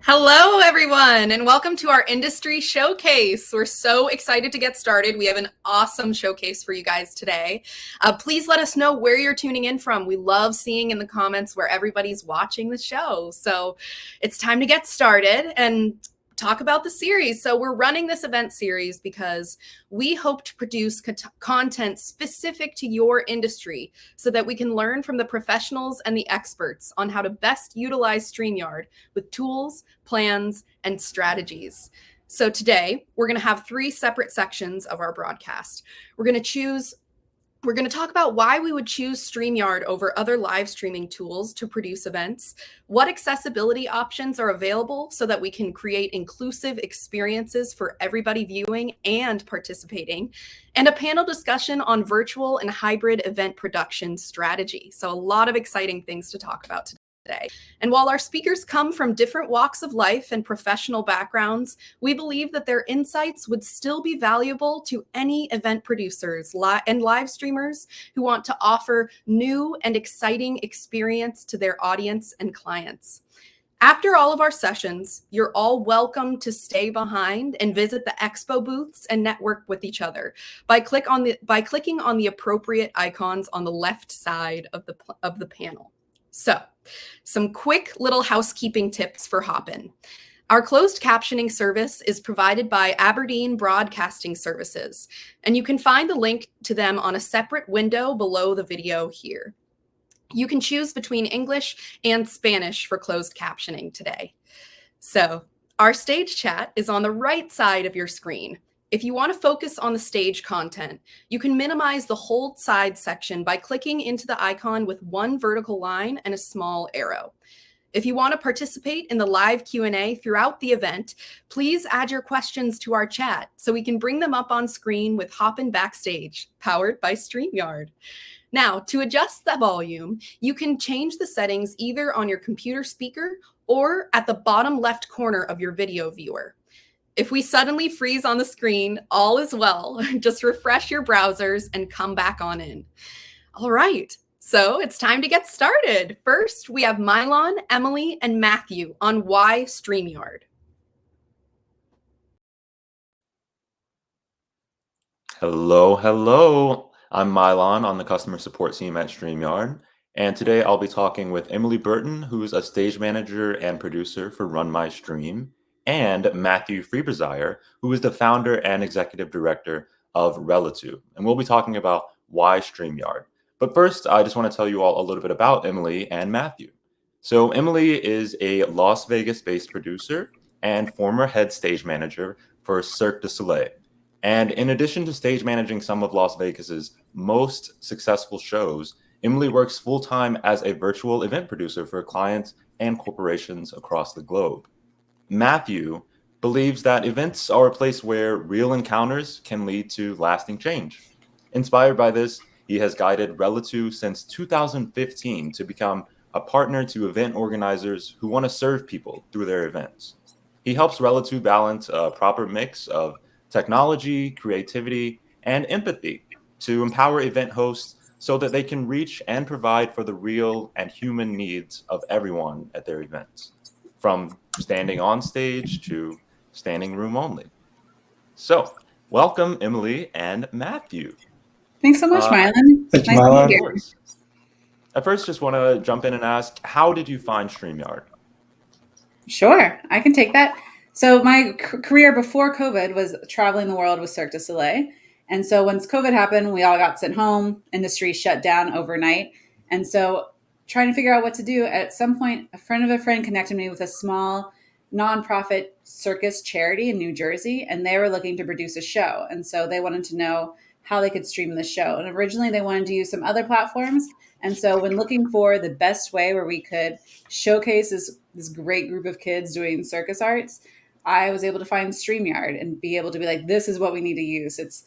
Hello, everyone, and welcome to our industry showcase. We're so excited to get started. We have an awesome showcase for you guys today. Please let us know where you're tuning in from. We love seeing in the comments where everybody's watching the show. So it's time to get started and talk about the series. So we're running this event series because we hope to produce content specific to your industry so that we can learn from the professionals and the experts on how to best utilize Streamyard with tools, plans, and strategies. So today we're going to have 3 separate sections of our broadcast. We're going to talk about why we would choose Streamyard over other live streaming tools to produce events, what accessibility options are available so that we can create inclusive experiences for everybody viewing and participating, and a panel discussion on virtual and hybrid event production strategy. So a lot of exciting things to talk about today. And while our speakers come from different walks of life and professional backgrounds, we believe that their insights would still be valuable to any event producers and live streamers who want to offer new and exciting experience to their audience and clients. After all of our sessions, you're all welcome to stay behind and visit the expo booths and network with each other by clicking on the appropriate icons on the left side of the panel. So, some quick little housekeeping tips for Hopin. Our closed captioning service is provided by Aberdeen Broadcasting Services, and you can find the link to them on a separate window below the video here. You can choose between English and Spanish for closed captioning today. So, our stage chat is on the right side of your screen. If you want to focus on the stage content, you can minimize the hold side section by clicking into the icon with one vertical line and a small arrow. If you want to participate in the live Q&A throughout the event, please add your questions to our chat so we can bring them up on screen with Hopin Backstage, powered by Streamyard. Now, to adjust the volume, you can change the settings either on your computer speaker or at the bottom left corner of your video viewer. If we suddenly freeze on the screen, all is well. Just refresh your browsers and come back on in. All right, so it's time to get started. First, we have Mylon, Emily, and Matthew on why Streamyard. Hello. I'm Mylon on the customer support team at Streamyard. And today I'll be talking with Emily Burton, who's a stage manager and producer for Run My Stream, and Matthew Freebesire, who is the founder and executive director of Relatu. And we'll be talking about why Streamyard. But first, I just want to tell you all a little bit about Emily and Matthew. So Emily is a Las Vegas-based producer and former head stage manager for Cirque du Soleil. And in addition to stage managing some of Las Vegas's most successful shows, Emily works full-time as a virtual event producer for clients and corporations across the globe. Matthew believes that events are a place where real encounters can lead to lasting change. Inspired by this, he has guided Relatu since 2015 to become a partner to event organizers who want to serve people through their events. He helps Relatu balance a proper mix of technology, creativity, and empathy to empower event hosts so that they can reach and provide for the real and human needs of everyone at their events, from standing on stage to standing room only. So, welcome, Emily and Matthew. Thanks so much, Mylon. Thank you, Mylon. I first just want to jump in and ask, how did you find Streamyard? Sure, I can take that. So my career before COVID was traveling the world with Cirque du Soleil. And so once COVID happened, we all got sent home, industry shut down overnight. And so trying to figure out what to do, at some point, a friend of a friend connected me with a small nonprofit circus charity in New Jersey, and they were looking to produce a show. And so they wanted to know how they could stream the show. And originally they wanted to use some other platforms. And so when looking for the best way where we could showcase this great group of kids doing circus arts, I was able to find Streamyard and be able to be like, this is what we need to use. It's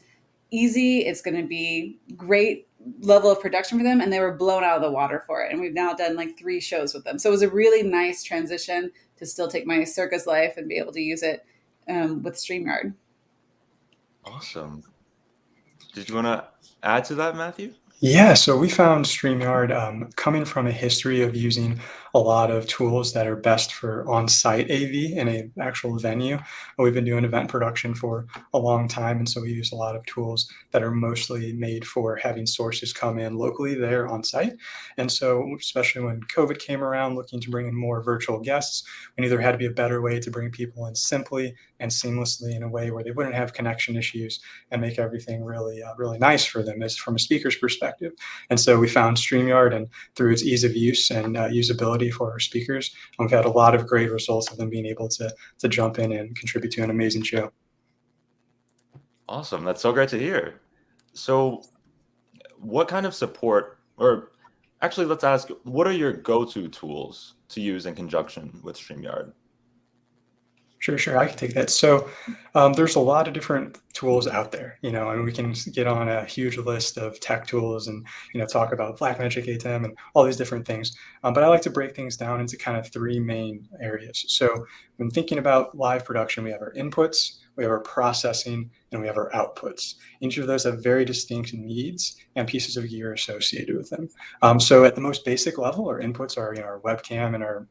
easy. It's going to be great level of production for them. And they were blown out of the water for it. And we've now done like 3 shows with them. So it was a really nice transition to still take my circus life and be able to use it with Streamyard. Awesome. Did you want to add to that, Matthew? Yeah, so we found StreamYard coming from a history of using a lot of tools that are best for on-site AV in a actual venue. We've been doing event production for a long time, and so we use a lot of tools that are mostly made for having sources come in locally there on site. And so, especially when COVID came around, looking to bring in more virtual guests, we knew there had to be a better way to bring people in simply and seamlessly in a way where they wouldn't have connection issues and make everything really, really nice for them as from a speaker's perspective. And so we found StreamYard, and through its ease of use and usability for our speakers, we've had a lot of great results of them being able to jump in and contribute to an amazing show. Awesome. That's so great to hear. So, what kind of support, or actually, let's ask, what are your go-to tools to use in conjunction with StreamYard? Sure, I can take that. So there's a lot of different tools out there, and we can get on a huge list of tech tools and, talk about Blackmagic ATEM and all these different things. But I like to break things down into kind of three main areas. So when thinking about live production, we have our inputs, we have our processing, and we have our outputs. Each of those have very distinct needs and pieces of gear associated with them. So at the most basic level, our inputs are, our webcam and our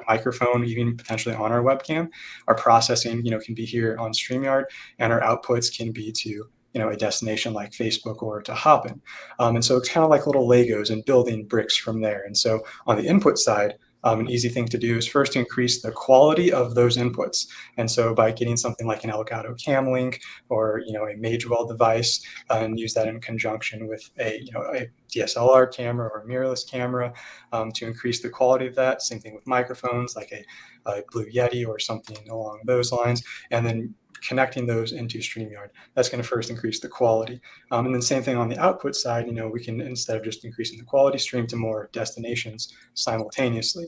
microphone, even potentially on our webcam. Our processing, can be here on StreamYard, and our outputs can be to a destination like Facebook or to Hopin. And so it's kind of like little Legos and building bricks from there. And so on the input side, an easy thing to do is first increase the quality of those inputs. And so by getting something like an Elgato Cam Link or a Magewell device, and use that in conjunction with a DSLR camera or a mirrorless camera to increase the quality of that. Same thing with microphones like a Blue Yeti or something along those lines, and then connecting those into StreamYard. That's going to first increase the quality. And then same thing on the output side, we can, instead of just increasing the quality, stream to more destinations simultaneously.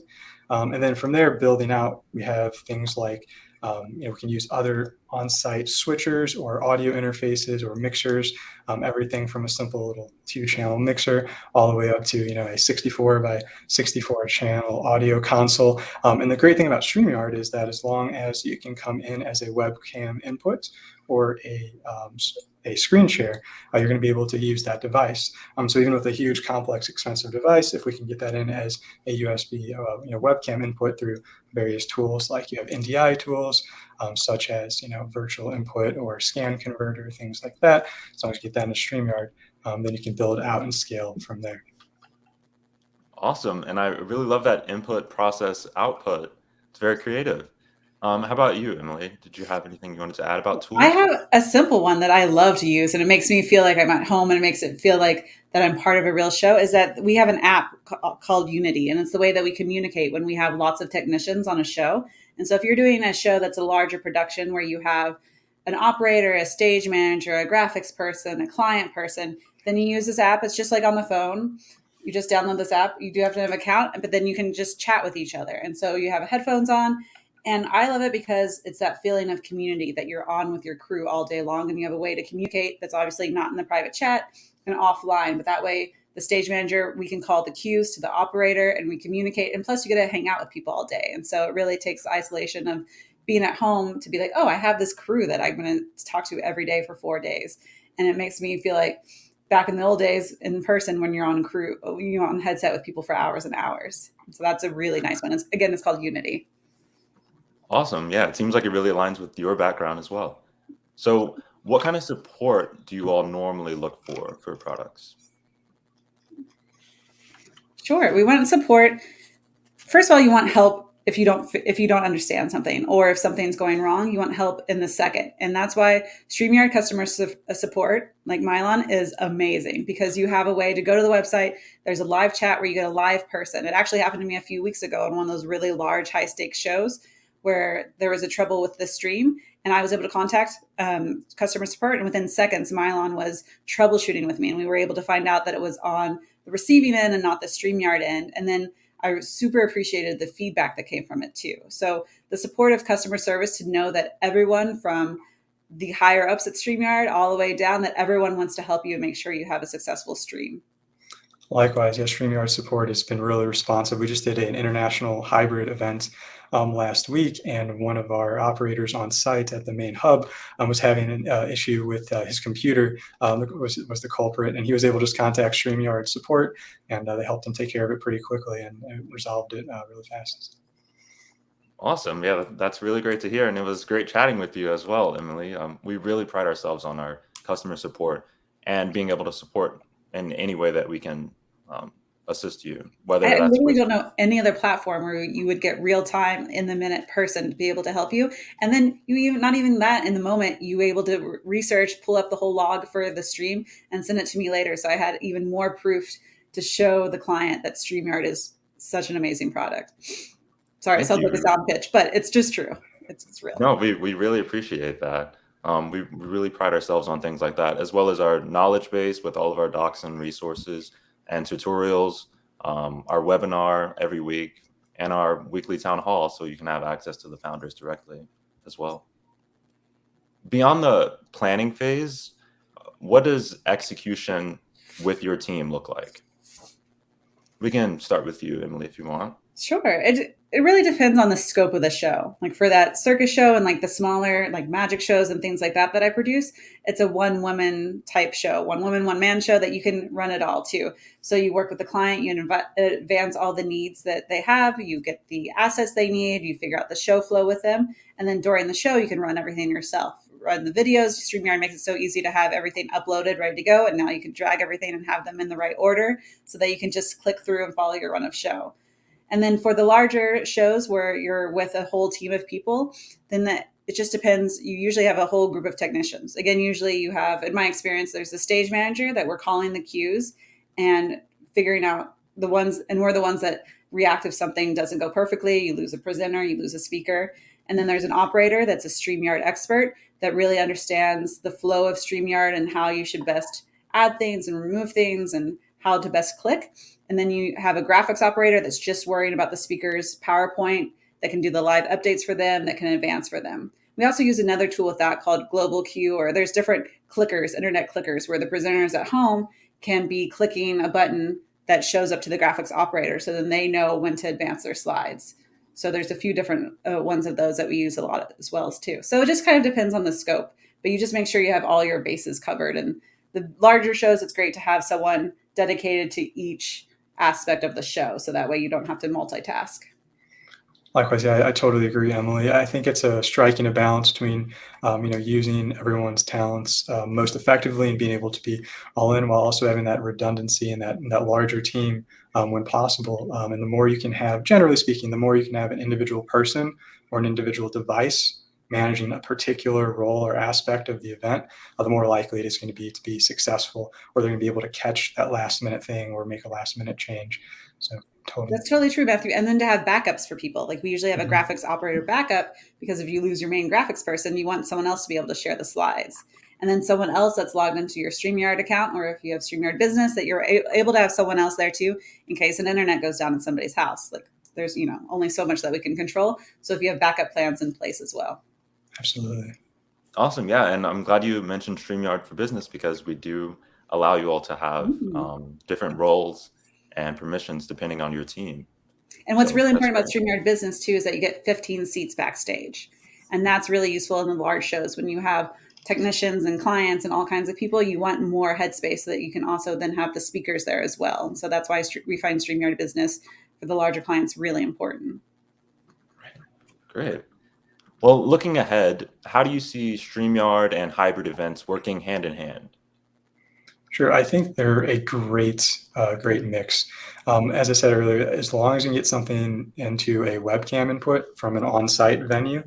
And then from there, building out, we have things like, we can use other on-site switchers or audio interfaces or mixers, everything from a simple little 2-channel mixer all the way up to a 64 by 64 channel audio console. And the great thing about StreamYard is that as long as you can come in as a webcam input or a screen share, you're going to be able to use that device. So even with a huge, complex, expensive device, if we can get that in as a USB webcam input through various tools, like you have NDI tools, such as virtual input or scan converter, things like that. As long as you get that in a StreamYard, then you can build out and scale from there. Awesome. And I really love that input, process, output. It's very creative. How about you, Emily? Did you have anything you wanted to add about tools? I have a simple one that I love to use, and it makes me feel like I'm at home, and it makes it feel like that I'm part of a real show, is that we have an app called Unity, and it's the way that we communicate when we have lots of technicians on a show. And so if you're doing a show that's a larger production where you have an operator, a stage manager, a graphics person, a client person, then you use this app. It's just like on the phone. You just download this app. You do have to have an account, but then you can just chat with each other. And so you have headphones on. And I love it because it's that feeling of community that you're on with your crew all day long, and you have a way to communicate that's obviously not in the private chat and offline, but that way the stage manager, we can call the cues to the operator and we communicate. And plus you get to hang out with people all day. And so it really takes the isolation of being at home to be like, oh, I have this crew that I'm going to talk to every day for 4 days. And it makes me feel like back in the old days in person when you're on crew, you're on headset with people for hours and hours. So that's a really nice one. It's called Unity. Awesome. Yeah, it seems like it really aligns with your background as well. So what kind of support do you all normally look for products? Sure. We want support. First of all, you want help if you don't understand something, or if something's going wrong, you want help in the second. And that's why StreamYard customer support, like Mylon, is amazing, because you have a way to go to the website. There's a live chat where you get a live person. It actually happened to me a few weeks ago on one of those really large, high stakes shows where there was a trouble with the stream, and I was able to contact customer support, and within seconds, Mylon was troubleshooting with me, and we were able to find out that it was on the receiving end and not the StreamYard end. And then I super appreciated the feedback that came from it too. So the support of customer service, to know that everyone from the higher ups at StreamYard all the way down, that everyone wants to help you and make sure you have a successful stream. Likewise, yeah, Streamyard support has been really responsive. We just did an international hybrid event last week, and one of our operators on site at the main hub was having an issue with his computer, was the culprit, and he was able to just contact Streamyard support, and they helped him take care of it pretty quickly and resolved it really fast. Awesome. Yeah, that's really great to hear. And it was great chatting with you as well, Emily. We really pride ourselves on our customer support and being able to support in any way that we can assist you, whether I that's literally with. don't know any other platform where you would get real time in the minute person to be able to help you. And then you even, not even that in the moment, you able to research, pull up the whole log for the stream and send it to me later. So I had even more proof to show the client that StreamYard is such an amazing product. Sorry, it Thank sounds like a you. sound pitch, but it's just true. It's real. No, we really appreciate that. We really pride ourselves on things like that, as well as our knowledge base with all of our docs and resources and tutorials, our webinar every week, and our weekly town hall, so you can have access to the founders directly as well. Beyond the planning phase, what does execution with your team look like? We can start with you, Emily, if you want. Sure. It really depends on the scope of the show. Like for that circus show and like the smaller like magic shows and things like that I produce, it's a one woman type show, one woman, one man show that you can run it all too. So you work with the client, you advance all the needs that they have, you get the assets they need, you figure out the show flow with them. And then during the show, you can run everything yourself. Run the videos. StreamYard makes it so easy to have everything uploaded, ready to go. And now you can drag everything and have them in the right order so that you can just click through and follow your run of show. And then for the larger shows where you're with a whole team of people, then it just depends. You usually have a whole group of technicians. Again, usually you have, in my experience, there's a stage manager that we're calling the cues and figuring out the ones, and we're the ones that react if something doesn't go perfectly. You lose a presenter, you lose a speaker. And then there's an operator that's a StreamYard expert that really understands the flow of StreamYard and how you should best add things and remove things and how to best click. And then you have a graphics operator that's just worrying about the speaker's PowerPoint, that can do the live updates for them, that can advance for them. We also use another tool with that called Global Queue, or there's different clickers, internet clickers, where the presenters at home can be clicking a button that shows up to the graphics operator. So then they know when to advance their slides. So there's a few different ones of those that we use a lot as well as too. So it just kind of depends on the scope, but you just make sure you have all your bases covered. And the larger shows, it's great to have someone dedicated to each aspect of the show. So that way you don't have to multitask. Likewise, yeah, I totally agree, Emily. I think it's striking a balance between, using everyone's talents most effectively and being able to be all in while also having that redundancy and that larger team when possible. And the more you can have, generally speaking, the more you can have an individual person or an individual device managing a particular role or aspect of the event, the more likely it is going to be successful, or they're going to be able to catch that last minute thing or make a last minute change. So totally. That's totally true, Matthew. And then to have backups for people. Like we usually have a graphics operator backup, because if you lose your main graphics person, you want someone else to be able to share the slides. And then someone else that's logged into your StreamYard account, or if you have StreamYard Business, that you're able to have someone else there too, in case an internet goes down in somebody's house. Like there's, only so much that we can control. So if you have backup plans in place as well. Absolutely. Awesome. Yeah. And I'm glad you mentioned StreamYard for Business, because we do allow you all to have different roles and permissions depending on your team. And what's really important about StreamYard Business too is that you get 15 seats backstage. And that's really useful in the large shows when you have technicians and clients and all kinds of people. You want more headspace so that you can also then have the speakers there as well. And so that's why we find StreamYard Business for the larger clients really important. Great. Well, looking ahead, how do you see StreamYard and hybrid events working hand in hand? Sure, I think they're a great mix. As I said earlier, as long as you can get something into a webcam input from an on-site venue,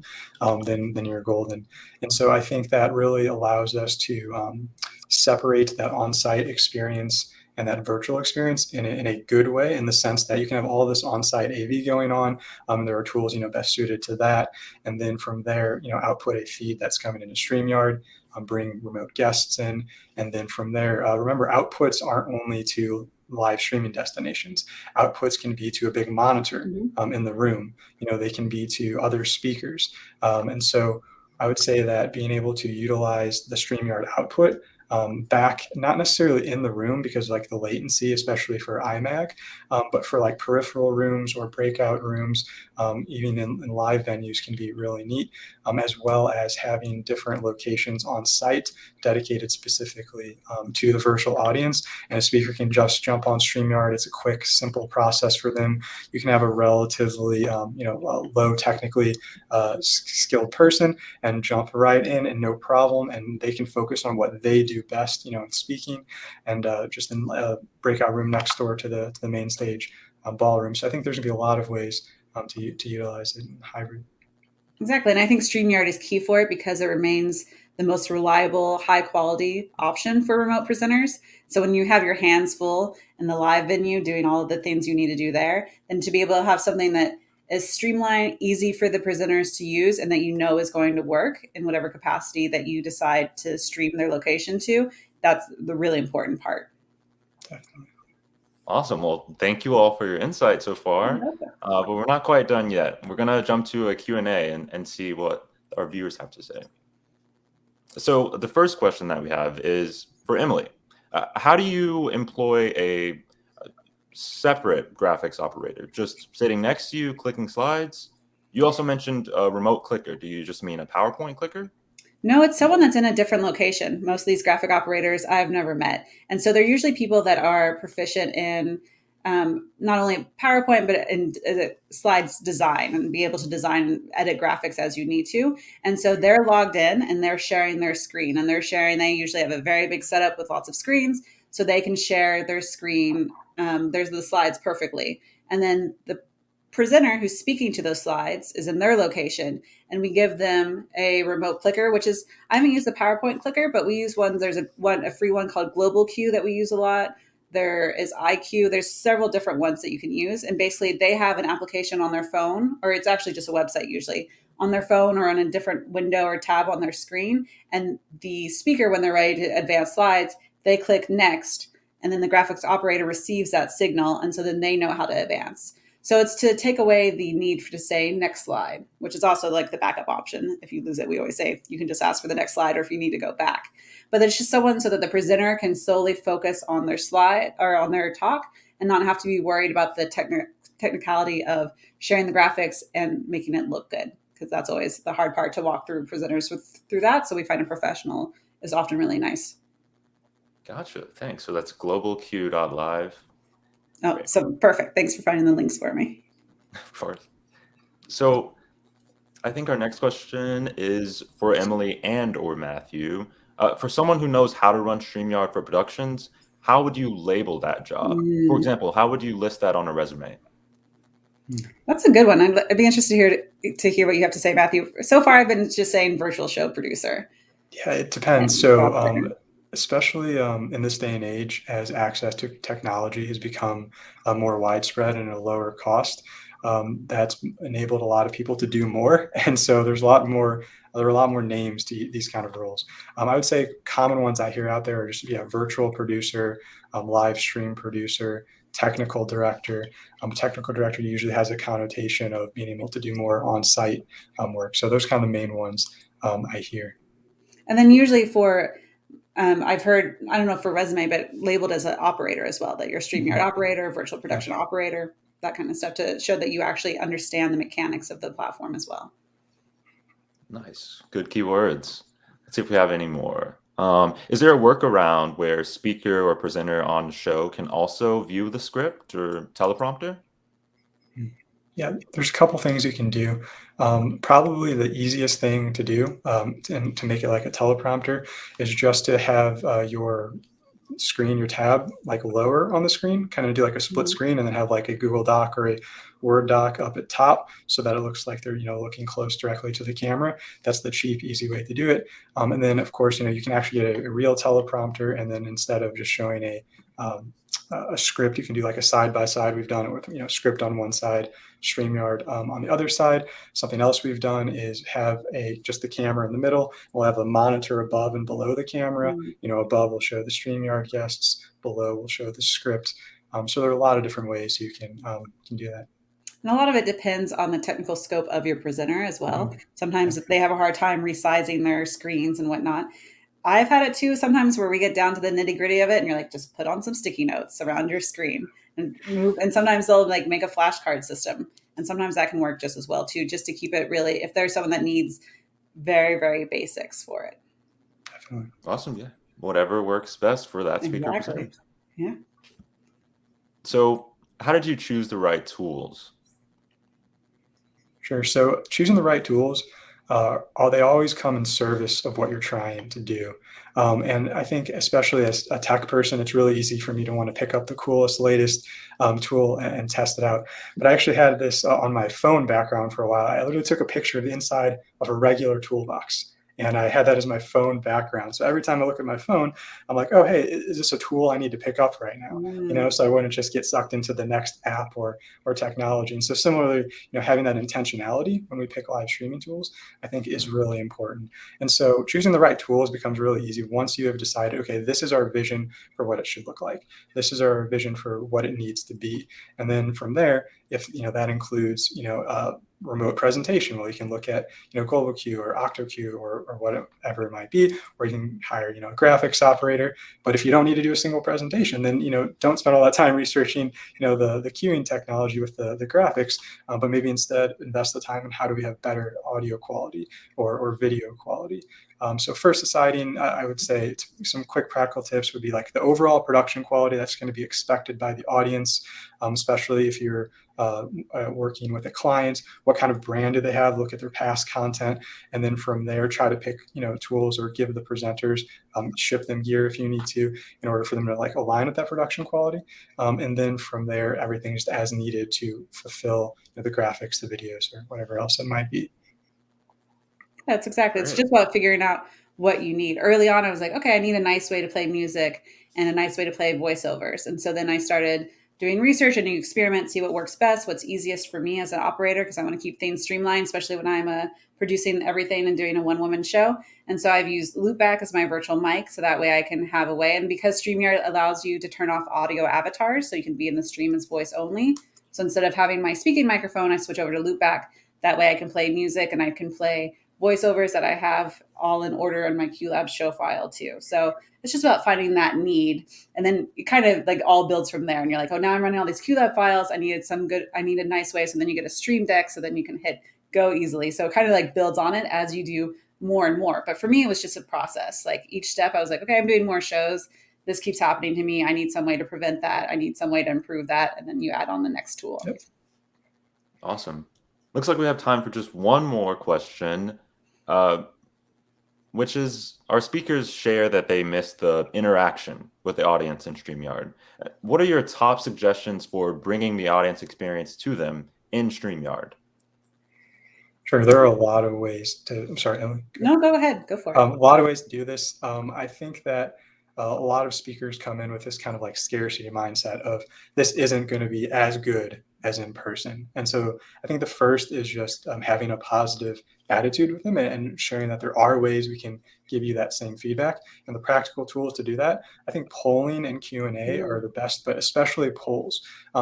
then you're golden. And so I think that really allows us to separate that on-site experience and that virtual experience in a good way, in the sense that you can have all this on-site AV going on. There are tools, best suited to that. And then from there, output a feed that's coming into StreamYard, bring remote guests in. And then from there, remember, outputs aren't only to live streaming destinations. Outputs can be to a big monitor in the room. They can be to other speakers. And so I would say that being able to utilize the StreamYard output back, not necessarily in the room because like the latency, especially for iMac, but for like peripheral rooms or breakout rooms, even in live venues can be really neat, as well as having different locations on site dedicated specifically to the virtual audience. And a speaker can just jump on StreamYard. It's a quick, simple process for them. You can have a relatively, low technically skilled person and jump right in and no problem. And they can focus on what they do best, in speaking and just in a breakout room next door to the main stage ballroom. So I think there's going to be a lot of ways to utilize it in hybrid. Exactly. And I think StreamYard is key for it because it remains the most reliable, high quality option for remote presenters. So when you have your hands full in the live venue doing all of the things you need to do there, then to be able to have something that is streamlined, easy for the presenters to use, and that is going to work in whatever capacity that you decide to stream their location to, that's the really important part. Definitely. Awesome. Well, thank you all for your insight so far, but we're not quite done yet. We're going to jump to a Q&A and see what our viewers have to say. So the first question that we have is for Emily. How do you employ a separate graphics operator, just sitting next to you, clicking slides? You also mentioned a remote clicker. Do you just mean a PowerPoint clicker? No, it's someone that's in a different location. Most of these graphic operators I've never met. And so they're usually people that are proficient in not only PowerPoint, but in slides design and be able to design and edit graphics as you need to. And so they're logged in and they're sharing their screen and they usually have a very big setup with lots of screens. So they can share their screen. There's the slides perfectly. And then the presenter who's speaking to those slides is in their location, and we give them a remote clicker, which is, I haven't used the PowerPoint clicker, but we use one. There's a free one called Global Q that we use a lot. There is IQ. There's several different ones that you can use. And basically they have an application on their phone, or it's actually just a website usually, on their phone or on a different window or tab on their screen. And the speaker, when they're ready to advance slides, they click next, and then the graphics operator receives that signal. And so then they know how to advance. So it's to take away the need to say next slide, which is also like the backup option. If you lose it, we always say you can just ask for the next slide, or if you need to go back. But it's just someone so that the presenter can solely focus on their slide or on their talk and not have to be worried about the technicality of sharing the graphics and making it look good, because that's always the hard part to walk through presenters through that. So we find a professional is often really nice. Gotcha. Thanks. So that's globalq.live. Oh, so perfect. Thanks for finding the links for me. Of course. So I think our next question is for Emily and or Matthew. For someone who knows how to run StreamYard for productions, how would you label that job? For example, how would you list that on a resume? That's a good one. I'd be interested to hear what you have to say, Matthew. So far, I've been just saying virtual show producer. Yeah, it depends. So especially in this day and age, as access to technology has become more widespread and at a lower cost, that's enabled a lot of people to do more. And so there are a lot more names to these kind of roles. I would say common ones I hear out there are just virtual producer, live stream producer, technical director. Technical director usually has a connotation of being able to do more on-site work. So those kind of the main ones I hear. And then usually for I've heard, I don't know for resume, but labeled as an operator as well, that you're a StreamYard operator, virtual production operator, that kind of stuff, to show that you actually understand the mechanics of the platform as well. Nice. Good keywords. Let's see if we have any more. Is there a workaround where speaker or presenter on the show can also view the script or teleprompter? Yeah, there's a couple things you can do. Probably the easiest thing to do and to make it like a teleprompter is just to have your screen, your tab, like lower on the screen, kind of do like a split screen, and then have like a Google Doc or a Word doc up at top so that it looks like they're looking close directly to the camera. That's the cheap, easy way to do it. And then of course you can actually get a real teleprompter, and then instead of just showing a script, you can do like a side by side. We've done it with script on one side, StreamYard on the other side. Something else we've done is have just the camera in the middle. We'll have a monitor above and below the camera. Above will show the StreamYard guests, below will show the script. So there are a lot of different ways you can do that. And a lot of it depends on the technical scope of your presenter as well. Sometimes they have a hard time resizing their screens and whatnot. I've had it too sometimes where we get down to the nitty gritty of it and you're like, just put on some sticky notes around your screen and move. And sometimes they'll like make a flashcard system. And sometimes that can work just as well too, just to keep it really, if there's someone that needs very, very basics for it. Definitely. Awesome. Yeah. Whatever works best for that speaker Exactly. presenter. Yeah. So how did you choose the right tools? Sure. So choosing the right tools, they always come in service of what you're trying to do. And I think, especially as a tech person, it's really easy for me to want to pick up the coolest, latest tool and test it out. But I actually had this on my phone background for a while. I literally took a picture of the inside of a regular toolbox. And I had that as my phone background. So every time I look at my phone, I'm like, oh, hey, is this a tool I need to pick up right now? So I wouldn't just get sucked into the next app or technology. And so similarly, having that intentionality when we pick live streaming tools, I think is really important. And so choosing the right tools becomes really easy once you have decided, okay, this is our vision for what it should look like. This is our vision for what it needs to be. And then from there, if that includes remote presentation, where you can look at global queue or octo queue or whatever it might be, or you can hire a graphics operator. But if you don't need to do a single presentation, then don't spend all that time researching the queuing technology with the graphics, but maybe instead invest the time in how do we have better audio quality or video quality. So first deciding, I would say some quick practical tips would be like the overall production quality that's going to be expected by the audience, especially if you're working with a client. What kind of brand do they have? Look at their past content, and then from there try to pick tools or give the presenters, ship them gear if you need to, in order for them to like align with that production quality. And then from there, everything is as needed to fulfill the graphics, the videos, or whatever else it might be. That's exactly. It's Great. just about figuring out what you need. Early on, I was like, okay, I need a nice way to play music and a nice way to play voiceovers. And so then I started doing research and you experiment, see what works best, what's easiest for me as an operator, because I want to keep things streamlined, especially when I'm producing everything and doing a one-woman show. And so I've used Loopback as my virtual mic, so that way I can have a way. And because Streamyard allows you to turn off audio avatars, so you can be in the stream as voice only. So instead of having my speaking microphone, I switch over to Loopback. That way I can play music and I can play voiceovers that I have all in order on my QLab show file too. So it's just about finding that need. And then it kind of like all builds from there. And you're like, oh, now I'm running all these QLab files. I need a nice way. So then you get a Stream Deck. So then you can hit go easily. So it kind of like builds on it as you do more and more. But for me, it was just a process. Like each step I was like, okay, I'm doing more shows. This keeps happening to me. I need some way to prevent that. I need some way to improve that. And then you add on the next tool. Yep. Awesome. Looks like we have time for just one more question. Which is our speakers share that they miss the interaction with the audience in StreamYard. What are your top suggestions for bringing the audience experience to them in StreamYard? Sure, there are a lot of ways to. I'm sorry, Emily. No, go ahead. Go for it. A lot of ways to do this. I think that a lot of speakers come in with this kind of like scarcity mindset of this isn't going to be as good as in person. And so I think the first is just having a positive attitude with them and sharing that there are ways we can give you that same feedback and the practical tools to do that. I think polling and Q&A are the best, but especially polls,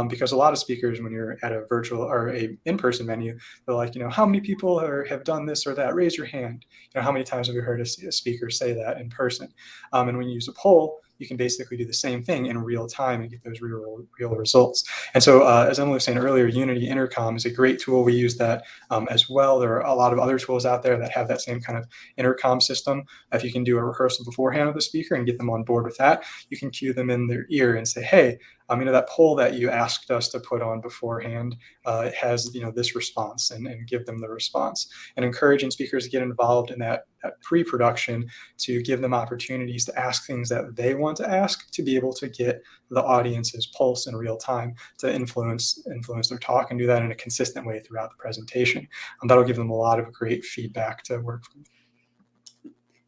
because a lot of speakers, when you're at a virtual or a in-person venue, they're like, how many people have done this or that? Raise your hand. How many times have you heard a speaker say that in person? And when you use a poll, you can basically do the same thing in real time and get those real results. And so as Emily was saying earlier, Unity Intercom is a great tool. We use that as well. There are a lot of other tools out there that have that same kind of intercom system. If you can do a rehearsal beforehand with the speaker and get them on board with that, you can cue them in their ear and say, hey, that poll that you asked us to put on beforehand has this response, and give them the response, and encouraging speakers to get involved in that pre-production, to give them opportunities to ask things that they want to ask, to be able to get the audience's pulse in real time, to influence their talk, and do that in a consistent way throughout the presentation. That'll give them a lot of great feedback to work from.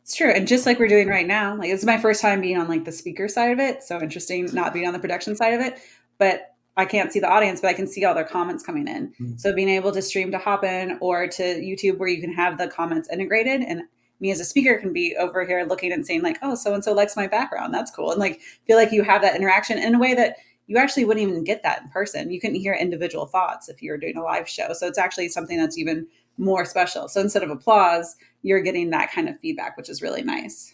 It's true. And just like we're doing right now, like it's my first time being on like the speaker side of it. So interesting not being on the production side of it, but I can't see the audience, but I can see all their comments coming in. Mm-hmm. So being able to stream to Hopin or to YouTube where you can have the comments integrated, and me as a speaker can be over here looking and saying like, oh, so-and-so likes my background. That's cool. And like, feel like you have that interaction in a way that you actually wouldn't even get that in person. You couldn't hear individual thoughts if you were doing a live show. So it's actually something that's even more special. So instead of applause, you're getting that kind of feedback, which is really nice.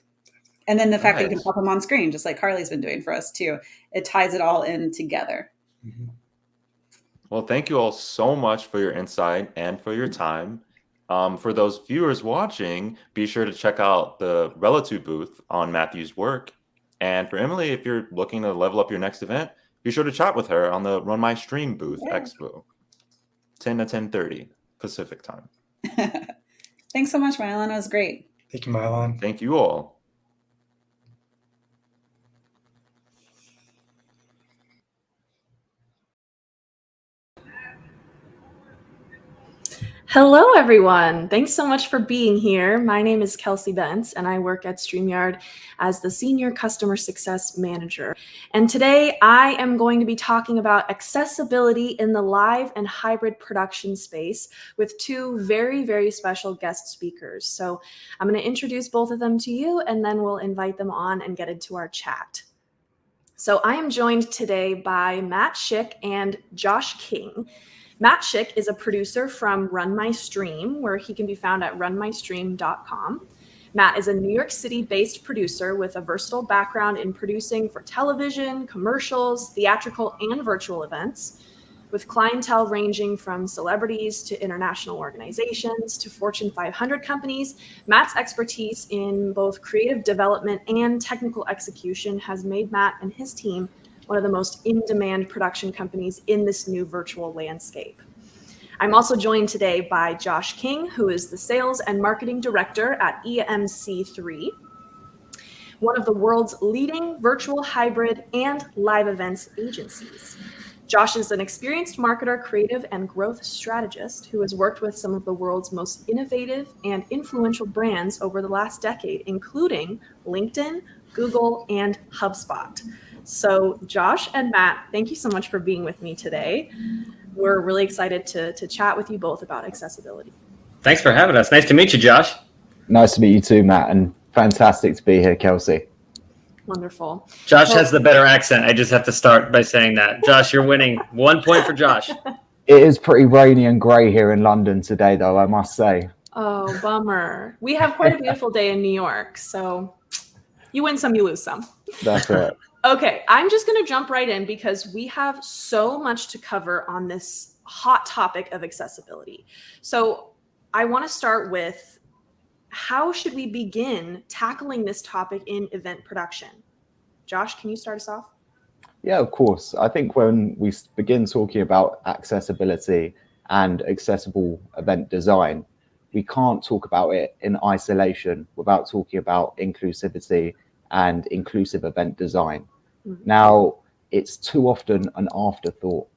And then the fact that you can Nice. pop them on screen, just like Carly's been doing for us too, it ties it all in together. Mhm. Well, thank you all so much for your insight and for your time. For those viewers watching, be sure to check out the Relative booth on Matthew's work. And for Emily, if you're looking to level up your next event, be sure to chat with her on the Run My Stream booth Yeah. expo, 10 to 10:30 Pacific time. Thanks so much, Mylon. It was great. Thank you, Mylon. Thank you all. Hello, everyone. Thanks so much for being here. My name is Kelsey Bentz, and I work at Streamyard as the Senior Customer Success Manager. And today I am going to be talking about accessibility in the live and hybrid production space with two very, very special guest speakers. So I'm going to introduce both of them to you, and then we'll invite them on and get into our chat. So I am joined today by Matt Schick and Josh King. Matt Schick is a producer from Run My Stream, where he can be found at runmystream.com. Matt is a New York City-based producer with a versatile background in producing for television, commercials, theatrical, and virtual events, with clientele ranging from celebrities to international organizations to Fortune 500 companies. Matt's expertise in both creative development and technical execution has made Matt and his team one of the most in-demand production companies in this new virtual landscape. I'm also joined today by Josh King, who is the Sales and Marketing Director at EMC3, one of the world's leading virtual, hybrid, and live events agencies. Josh is an experienced marketer, creative, and growth strategist who has worked with some of the world's most innovative and influential brands over the last decade, including LinkedIn, Google, and HubSpot. So Josh and Matt, thank you so much for being with me today. We're really excited to chat with you both about accessibility. Thanks for having us. Nice to meet you, Josh. Nice to meet you too, Matt, and fantastic to be here, Kelsey. Wonderful. Josh has the better accent. I just have to start by saying that. Josh, you're winning. 1 point for Josh. It is pretty rainy and grey here in London today, though, I must say. Oh, bummer. We have quite a beautiful day in New York, so you win some, you lose some. That's it. Okay, I'm just going to jump right in because we have so much to cover on this hot topic of accessibility. So I want to start with, how should we begin tackling this topic in event production? Josh, can you start us off? Yeah, of course. I think when we begin talking about accessibility and accessible event design, we can't talk about it in isolation without talking about inclusivity and inclusive event design. Now, it's too often an afterthought,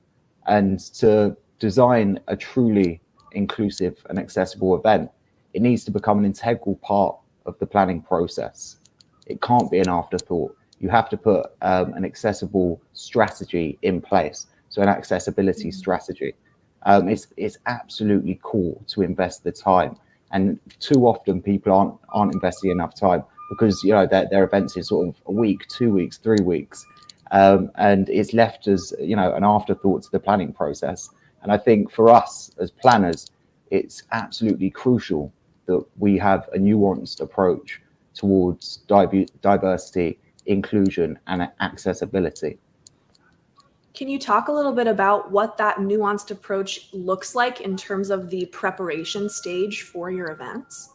and to design a truly inclusive and accessible event, it needs to become an integral part of the planning process. It can't be an afterthought. You have to put an accessible strategy in place, so an accessibility strategy. It's absolutely core to invest the time, and too often people aren't investing enough time, because their events is sort of a week, 2 weeks, 3 weeks, and it's left as an afterthought to the planning process. And I think for us as planners, it's absolutely crucial that we have a nuanced approach towards diversity, inclusion, and accessibility. Can you talk a little bit about what that nuanced approach looks like in terms of the preparation stage for your events?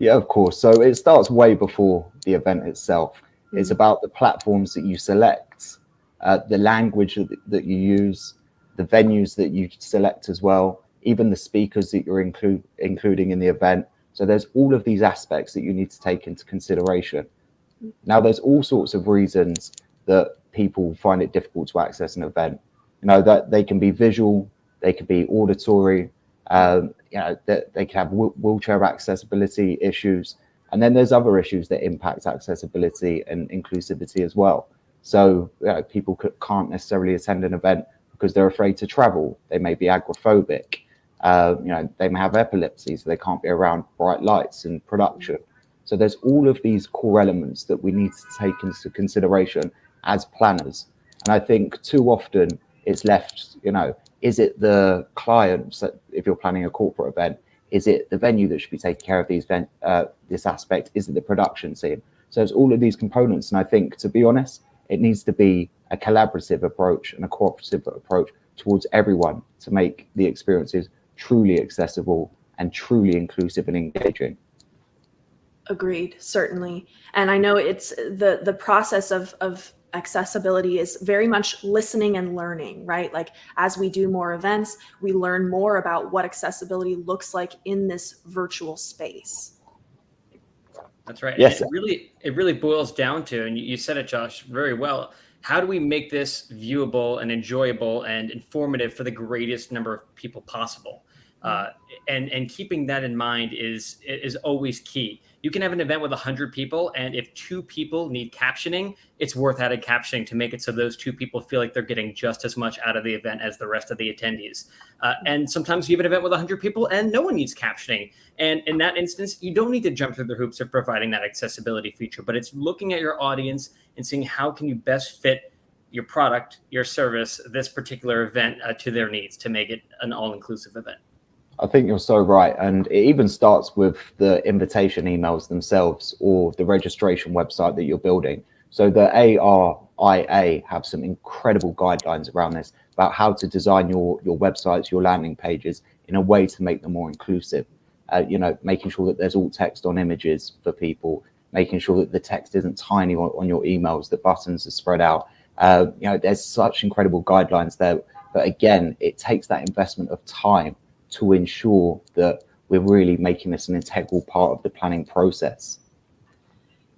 Yeah, of course. So it starts way before the event itself. It's about the platforms that you select, the language that you use, the venues that you select as well, even the speakers that you're including in the event. So there's all of these aspects that you need to take into consideration. Now, there's all sorts of reasons that people find it difficult to access an event. That they can be visual, they could be auditory, that they can have wheelchair accessibility issues, and then there's other issues that impact accessibility and inclusivity as well. So people can't necessarily attend an event because they're afraid to travel. They may be agoraphobic. They may have epilepsy, so they can't be around bright lights and production. So there's all of these core elements that we need to take into consideration as planners. And I think too often it's left, is it the clients that, if you're planning a corporate event, is it the venue that should be taking care of this aspect? Is it the production team? So it's all of these components. And I think, to be honest, it needs to be a collaborative approach and a cooperative approach towards everyone to make the experiences truly accessible and truly inclusive and engaging. Agreed, certainly. And I know it's the process of accessibility is very much listening and learning, right? Like as we do more events, we learn more about what accessibility looks like in this virtual space. That's right. Yes. And it really boils down to, and you said it, Josh, very well. How do we make this viewable and enjoyable and informative for the greatest number of people possible? And keeping that in mind is always key. You can have an event with 100 people, and if 2 people need captioning, it's worth added captioning to make it so those 2 people feel like they're getting just as much out of the event as the rest of the attendees. And sometimes you have an event with 100 people and no one needs captioning. And in that instance, you don't need to jump through the hoops of providing that accessibility feature, but it's looking at your audience and seeing how can you best fit your product, your service, this particular event to their needs to make it an all-inclusive event. I think you're so right. And it even starts with the invitation emails themselves or the registration website that you're building. So the ARIA have some incredible guidelines around this about how to design your websites, your landing pages in a way to make them more inclusive. Making sure that there's alt text on images for people, making sure that the text isn't tiny on your emails, that buttons are spread out. There's such incredible guidelines there. But again, it takes that investment of time to ensure that we're really making this an integral part of the planning process.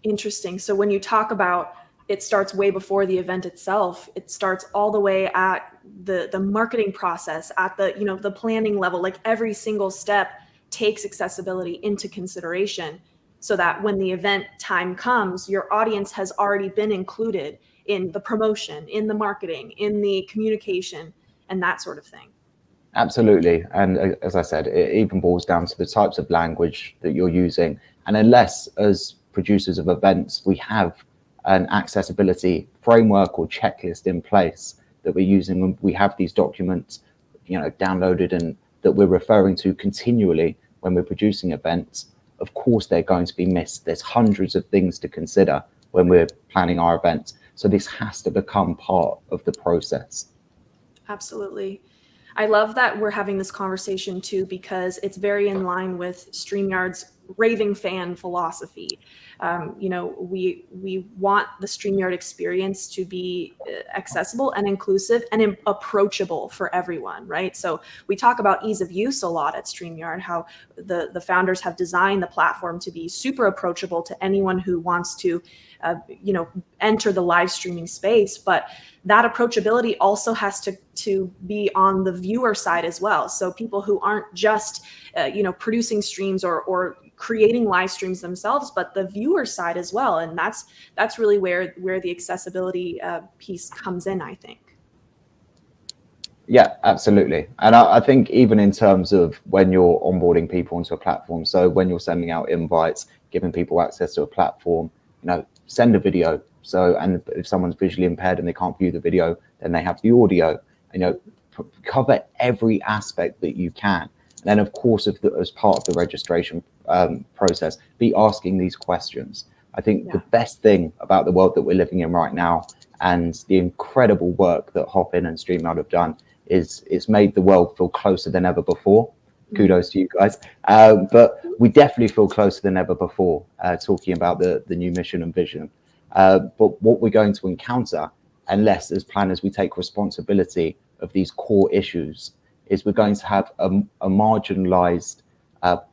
Interesting. So when you talk about it starts way before the event itself, it starts all the way at the marketing process, at the planning level, like every single step takes accessibility into consideration so that when the event time comes, your audience has already been included in the promotion, in the marketing, in the communication, and that sort of thing. Absolutely. And as I said, it even boils down to the types of language that you're using. And unless, as producers of events, we have an accessibility framework or checklist in place that we're using when we have these documents, downloaded and that we're referring to continually when we're producing events, of course, they're going to be missed. There's hundreds of things to consider when we're planning our events. So this has to become part of the process. Absolutely. I love that we're having this conversation too, because it's very in line with StreamYard's raving fan philosophy. We want the StreamYard experience to be accessible and inclusive and approachable for everyone, right? So we talk about ease of use a lot at StreamYard, how the founders have designed the platform to be super approachable to anyone who wants to enter the live streaming space. But that approachability also has to be on the viewer side as well. So people who aren't just producing streams or creating live streams themselves, but the viewer side as well. And that's really where the accessibility piece comes in, I think. Yeah, absolutely. And I think even in terms of when you're onboarding people onto a platform, so when you're sending out invites, giving people access to a platform, send a video. So, and if someone's visually impaired and they can't view the video, then they have the audio. Cover every aspect that you can. And then, of course, as part of the registration process, be asking these questions. I think the best thing about the world that we're living in right now and the incredible work that Hopin and StreamYard have done is it's made the world feel closer than ever before. Kudos to you guys. But we definitely feel closer than ever before talking about the new mission and vision. But what we're going to encounter, unless as planners we take responsibility of these core issues, is we're going to have a marginalized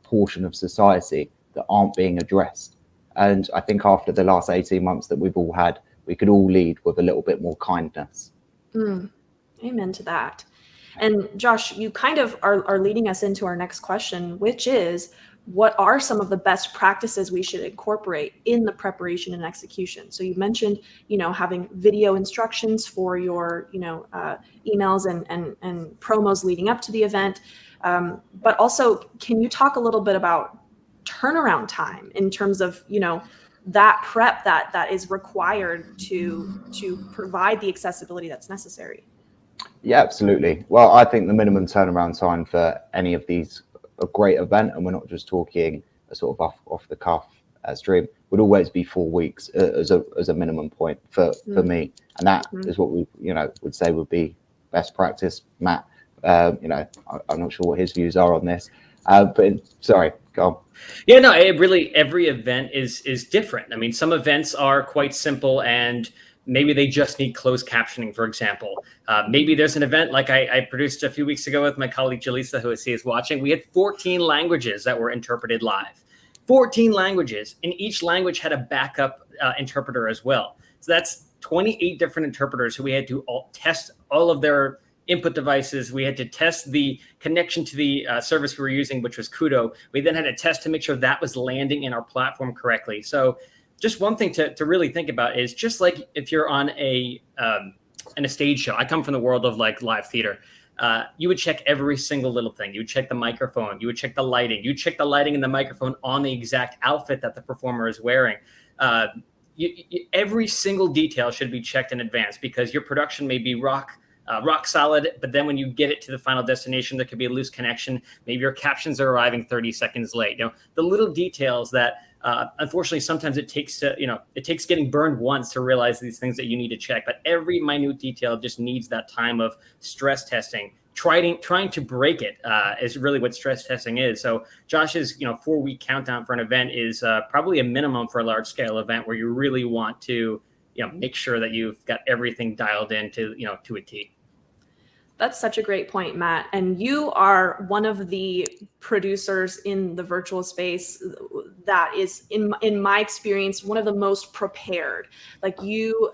portion of society that aren't being addressed. And I think after the last 18 months that we've all had, we could all lead with a little bit more kindness. Amen to that. And Josh, you kind of are leading us into our next question, which is, what are some of the best practices we should incorporate in the preparation and execution? So you mentioned, having video instructions for your, emails and promos leading up to the event. But also, can you talk a little bit about turnaround time in terms of, that prep that is required to provide the accessibility that's necessary? Yeah, absolutely. Well, I think the minimum turnaround time for any of these a great event, and we're not just talking a sort of off the cuff stream would always be 4 weeks as a minimum point for me, and that is what we would say would be best practice. Matt, I'm not sure what his views are on this, but sorry, go on. Yeah, no, it really, every event is different. I mean, some events are quite simple and maybe they just need closed captioning, for example. Maybe there's an event like I produced a few weeks ago with my colleague Jaleesa, who is watching. We had 14 languages that were interpreted live. 14 languages, and each language had a backup interpreter as well. So that's 28 different interpreters who we had to test all of their input devices. We had to test the connection to the service we were using, which was Kudo. We then had to test to make sure that was landing in our platform correctly. So just one thing to really think about is just like if you're on a stage show. I come from the world of like live theater. You would check every single little thing. You would check the microphone. You would check the lighting. You check the lighting and the microphone on the exact outfit that the performer is wearing. Every single detail should be checked in advance, because your production may be rock solid, but then when you get it to the final destination, there could be a loose connection. Maybe your captions are arriving 30 seconds late. The little details that unfortunately sometimes it takes getting burned once to realize these things that you need to check. But every minute detail just needs that time of stress testing. Trying to break it is really what stress testing is. So Josh's 4-week countdown for an event is probably a minimum for a large scale event where you really want to make sure that you've got everything dialed in to a T. That's such a great point, Matt. And you are one of the producers in the virtual space that is, in my experience, one of the most prepared. Like you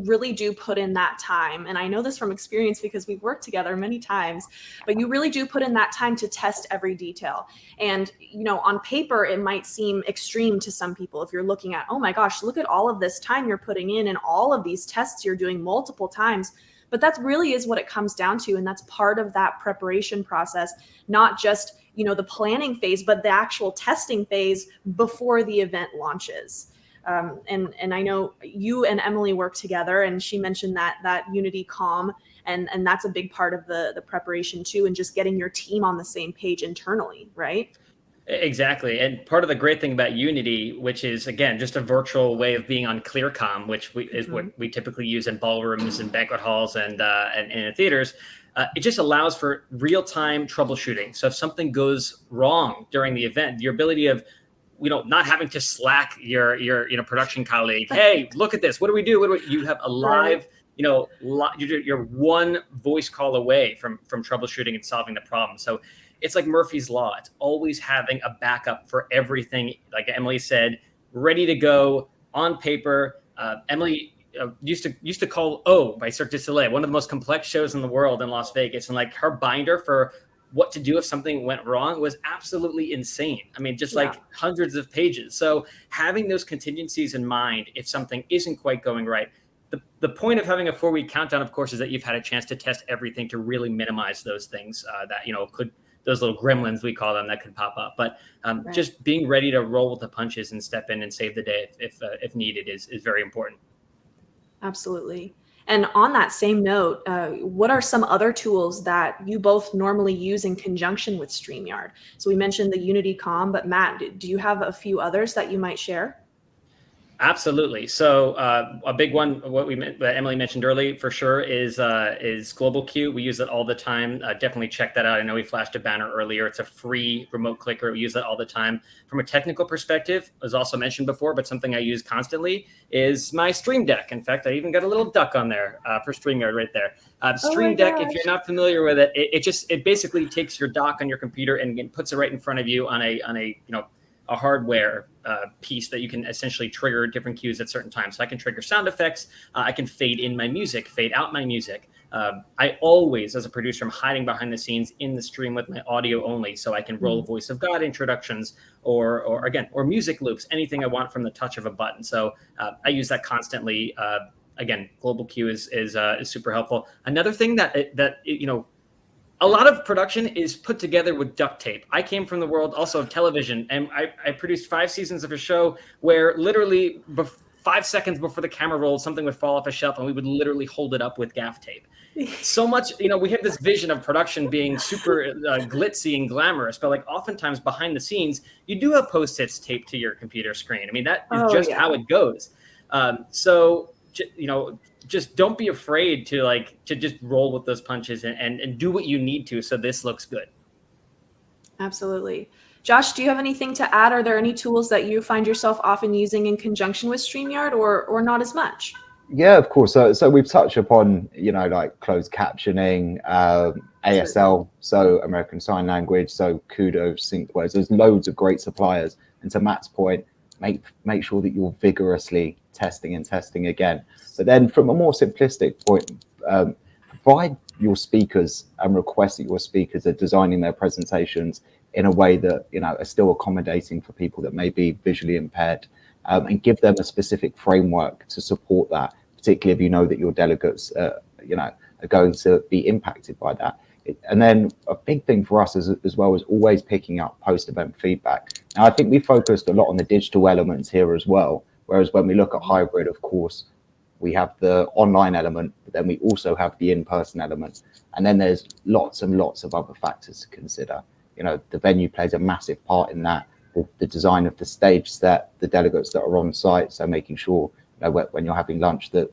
really do put in that time. And I know this from experience because we've worked together many times, but you really do put in that time to test every detail. And, on paper, it might seem extreme to some people if you're looking at, oh my gosh, look at all of this time you're putting in and all of these tests you're doing multiple times. But that really is what it comes down to. And that's part of that preparation process, not just, the planning phase, but the actual testing phase before the event launches. And I know you and Emily work together, and she mentioned that Unity Comm, and that's a big part of the preparation too, and just getting your team on the same page internally, right? Exactly. And part of the great thing about Unity, which is, again, just a virtual way of being on ClearComm, which is what we typically use in ballrooms and banquet halls and in theaters, it just allows for real-time troubleshooting. So if something goes wrong during the event, your ability of not having to Slack your production colleague, hey, look at this. What do we do? You have a live, you're one voice call away from troubleshooting and solving the problem. So it's like Murphy's Law. It's always having a backup for everything. Like Emily said, ready to go on paper. Emily used to call by Cirque du Soleil, one of the most complex shows in the world in Las Vegas. And like her binder for what to do if something went wrong was absolutely insane. I mean, just like hundreds of pages. So having those contingencies in mind, if something isn't quite going right, the point of having a 4-week countdown, of course, is that you've had a chance to test everything to really minimize those things that, could, those little gremlins, we call them, that could pop up. But just being ready to roll with the punches and step in and save the day if needed is very important. Absolutely. And on that same note, what are some other tools that you both normally use in conjunction with StreamYard? So we mentioned the Unity Comm, but Matt, do you have a few others that you might share? Absolutely. So a big one, what Emily mentioned early for sure is Global Queue. We use it all the time. Definitely check that out. I know we flashed a banner earlier. It's a free remote clicker. We use it all the time. From a technical perspective, as also mentioned before, but something I use constantly is my Stream Deck. In fact, I even got a little duck on there for StreamYard right there. Stream Deck, if you're not familiar with it, it basically takes your dock on your computer and puts it right in front of you on a hardware piece that you can essentially trigger different cues at certain times. So I can trigger sound effects. I can fade in my music, fade out my music. I always, as a producer, I'm hiding behind the scenes in the stream with my audio only, so I can roll Voice of God introductions or music loops, anything I want from the touch of a button. So I use that constantly. Again, Global Queue is super helpful. Another thing that a lot of production is put together with duct tape. I came from the world also of television, and I produced 5 seasons of a show where literally 5 seconds before the camera rolled, something would fall off a shelf, and we would literally hold it up with gaff tape. so much, we have this vision of production being super glitzy and glamorous, but like oftentimes behind the scenes, you do have post-its taped to your computer screen. I mean, that is how it goes. So, just don't be afraid to just roll with those punches and do what you need to so this looks good. Absolutely. Josh, do you have anything to add? Are there any tools that you find yourself often using in conjunction with StreamYard or not as much? Yeah, of course. So we've touched upon, like closed captioning, ASL, so American Sign Language, so Kudo, SyncWords. There's loads of great suppliers. And to Matt's point, make sure that you're vigorously testing and testing again. But then from a more simplistic point, provide your speakers and request that your speakers are designing their presentations in a way that, are still accommodating for people that may be visually impaired. And give them a specific framework to support that, particularly if you know that your delegates, are going to be impacted by that. And then a big thing for us as well is always picking up post-event feedback. Now, I think we focused a lot on the digital elements here as well, whereas when we look at hybrid, of course, we have the online element, but then we also have the in-person element. And then there's lots and lots of other factors to consider. The venue plays a massive part in that. The design of the stage set, the delegates that are on site, so making sure when you're having lunch that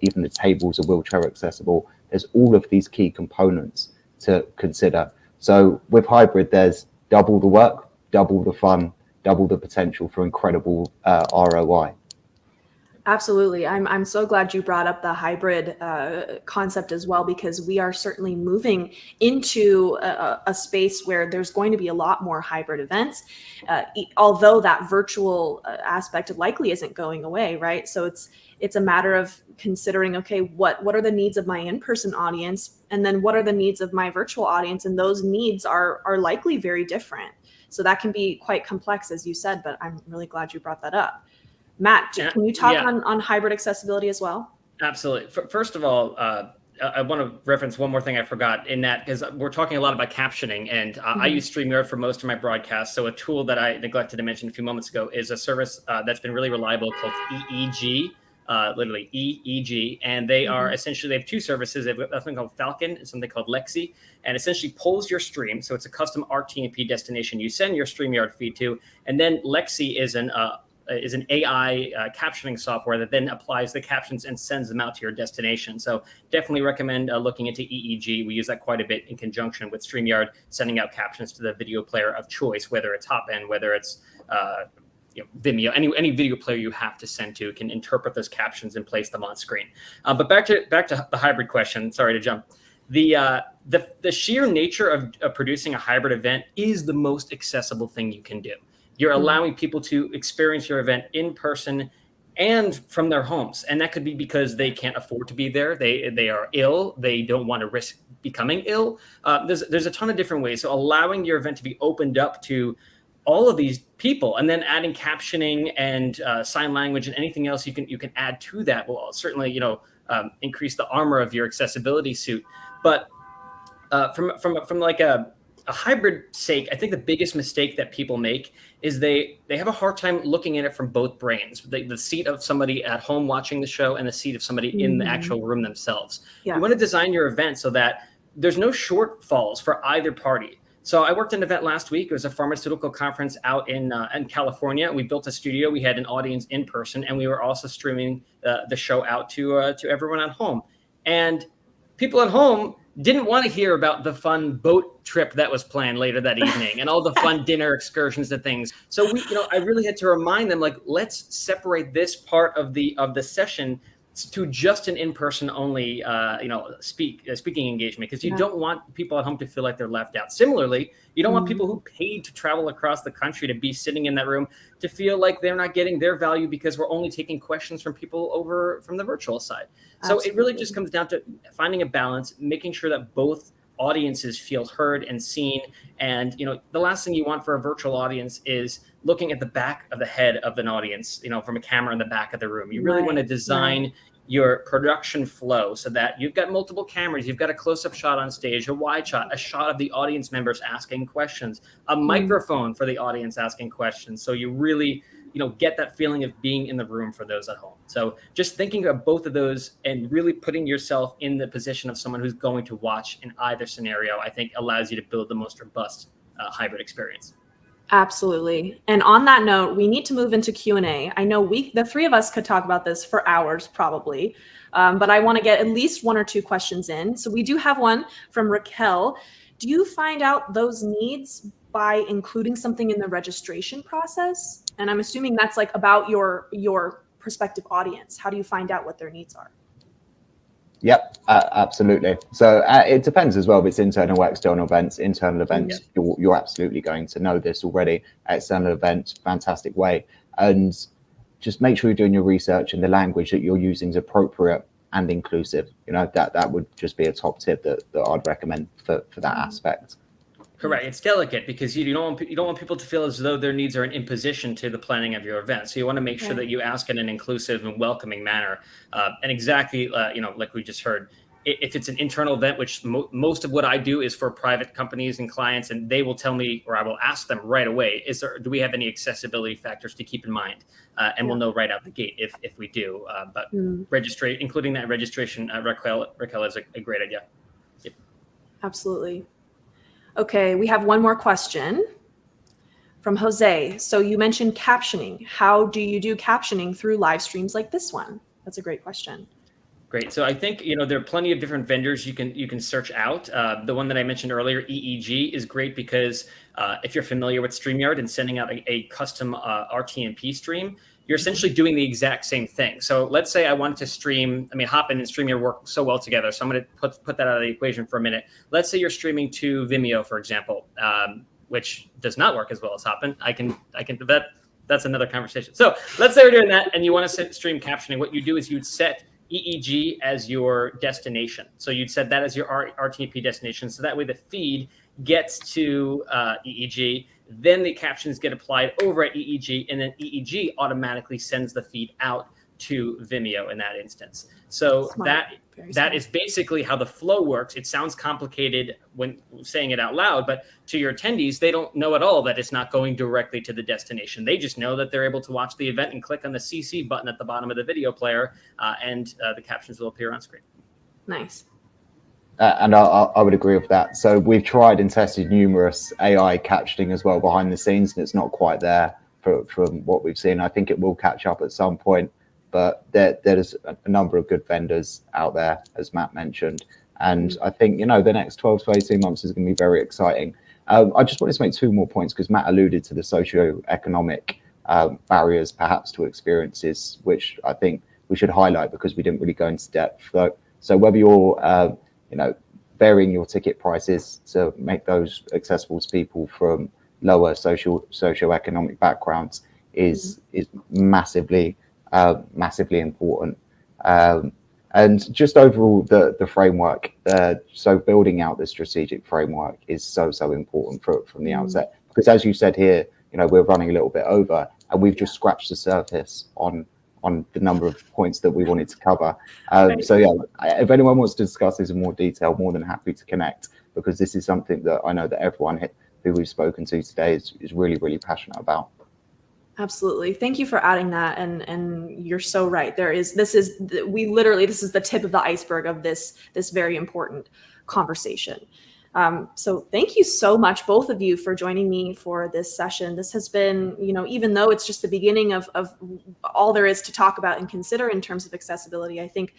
even the tables are wheelchair accessible. There's all of these key components to consider. So with hybrid, there's double the work, double the fun, double the potential for incredible ROI. Absolutely. I'm so glad you brought up the hybrid concept as well, because we are certainly moving into a space where there's going to be a lot more hybrid events, although that virtual aspect likely isn't going away, right? So it's a matter of considering, okay, what are the needs of my in-person audience, and then what are the needs of my virtual audience, and those needs are likely very different. So that can be quite complex, as you said, but I'm really glad you brought that up. Matt, can you talk on hybrid accessibility as well? Absolutely. First of all, I want to reference one more thing I forgot in that, because we're talking a lot about captioning, and I use StreamYard for most of my broadcasts. So a tool that I neglected to mention a few moments ago is a service that's been really reliable called EEG, literally EEG. And they are essentially, they have two services. They have something called Falcon and something called Lexi, and essentially pulls your stream. So it's a custom RTMP destination you send your StreamYard feed to. And then Lexi is an AI captioning software that then applies the captions and sends them out to your destination. So definitely recommend looking into EEG. We use that quite a bit in conjunction with StreamYard, sending out captions to the video player of choice, whether it's Hopin, whether it's Vimeo, any video player you have to send to can interpret those captions and place them on screen. But back to the hybrid question. Sorry to jump. The sheer nature of producing a hybrid event is the most accessible thing you can do. You're allowing people to experience your event in person and from their homes. And that could be because they can't afford to be there. They are ill. They don't want to risk becoming ill. There's a ton of different ways. So allowing your event to be opened up to all of these people, and then adding captioning and sign language and anything else you can add to that will certainly increase the armor of your accessibility suit. But from like a hybrid sake, I think the biggest mistake that people make is they have a hard time looking at it from both brains, the seat of somebody at home watching the show and the seat of somebody in the actual room themselves. You want to design your event so that there's no shortfalls for either party. So I worked an event last week. It was a pharmaceutical conference out in California. We built a studio. We had an audience in person, and we were also streaming the show out to everyone at home. And people at home didn't want to hear about the fun boat trip that was planned later that evening and all the fun dinner excursions and things. So I really had to remind them, like, let's separate this part of the session to just an in-person only, speaking engagement, because you don't want people at home to feel like they're left out. Similarly, you don't want people who paid to travel across the country to be sitting in that room to feel like they're not getting their value because we're only taking questions from people over from the virtual side. So It really just comes down to finding a balance, making sure that both audiences feel heard and seen. And, the last thing you want for a virtual audience is looking at the back of the head of an audience, from a camera in the back of the room. You really want to design your production flow so that you've got multiple cameras, you've got a close-up shot on stage, a wide shot, a shot of the audience members asking questions, a microphone for the audience asking questions. So you really get that feeling of being in the room for those at home. So just thinking of both of those and really putting yourself in the position of someone who's going to watch in either scenario, I think allows you to build the most robust hybrid experience. Absolutely. And on that note, we need to move into Q&A. I know the three of us could talk about this for hours probably, but I want to get at least 1 or 2 questions in. So we do have one from Raquel. Do you find out those needs by including something in the registration process? And I'm assuming that's like about your prospective audience. How do you find out what their needs are? Yep, absolutely. So it depends as well if it's internal or external events. Internal events, you're absolutely going to know this already. External events, fantastic way. And just make sure you're doing your research and the language that you're using is appropriate and inclusive. That would just be a top tip that I'd recommend for that aspect. Correct. It's delicate because you don't want people to feel as though their needs are an imposition to the planning of your event. So you want to make sure that you ask in an inclusive and welcoming manner. And exactly, like we just heard, if it's an internal event, which most of what I do is for private companies and clients, and they will tell me, or I will ask them right away, do we have any accessibility factors to keep in mind? And we'll know right out the gate if we do. But including that registration, Raquel is a great idea. Yep. Absolutely. Okay, we have one more question from Jose. So you mentioned captioning. How do you do captioning through live streams like this one? That's a great question. Great. So I think, there are plenty of different vendors you can search out. The one that I mentioned earlier, EEG, is great because if you're familiar with Streamyard and sending out a custom RTMP stream, you're essentially doing the exact same thing. So let's say I wanted to stream, Hopin and Streamyard work so well together. So I'm going to put that out of the equation for a minute. Let's say you're streaming to Vimeo, for example, which does not work as well as Hopin. That's another conversation. So let's say we're doing that and you want to stream captioning. What you do is you'd set EEG as your destination. So you'd set that as your RTMP destination. So that way the feed gets to EEG. Then the captions get applied over at EEG, and then EEG automatically sends the feed out to Vimeo in that instance. So that is basically how the flow works. It sounds complicated when saying it out loud, but to your attendees, they don't know at all that it's not going directly to the destination. They just know that they're able to watch the event and click on the CC button at the bottom of the video player, and the captions will appear on screen. Nice. And I would agree with that. So we've tried and tested numerous AI captioning as well behind the scenes, and it's not quite there from what we've seen. I think it will catch up at some point, but there's a number of good vendors out there, as Matt mentioned. And I think, the next 12 to 18 months is going to be very exciting. I just wanted to make 2 more points because Matt alluded to the socioeconomic barriers perhaps to experiences, which I think we should highlight because we didn't really go into depth. So whether you're varying your ticket prices to make those accessible to people from lower socioeconomic backgrounds is massively important. And just overall, the framework. So building out the strategic framework is so important from the outset, because as you said here, we're running a little bit over, and we've just scratched the surface on the number of points that we wanted to cover. So yeah, if anyone wants to discuss this in more detail, more than happy to connect, because this is something that I know that everyone who we've spoken to today is really, really passionate about. Absolutely. Thank you for adding that. And you're so right. This is the tip of the iceberg of this very important conversation. So thank you so much, both of you, for joining me for this session. This has been, even though it's just the beginning of all there is to talk about and consider in terms of accessibility, I think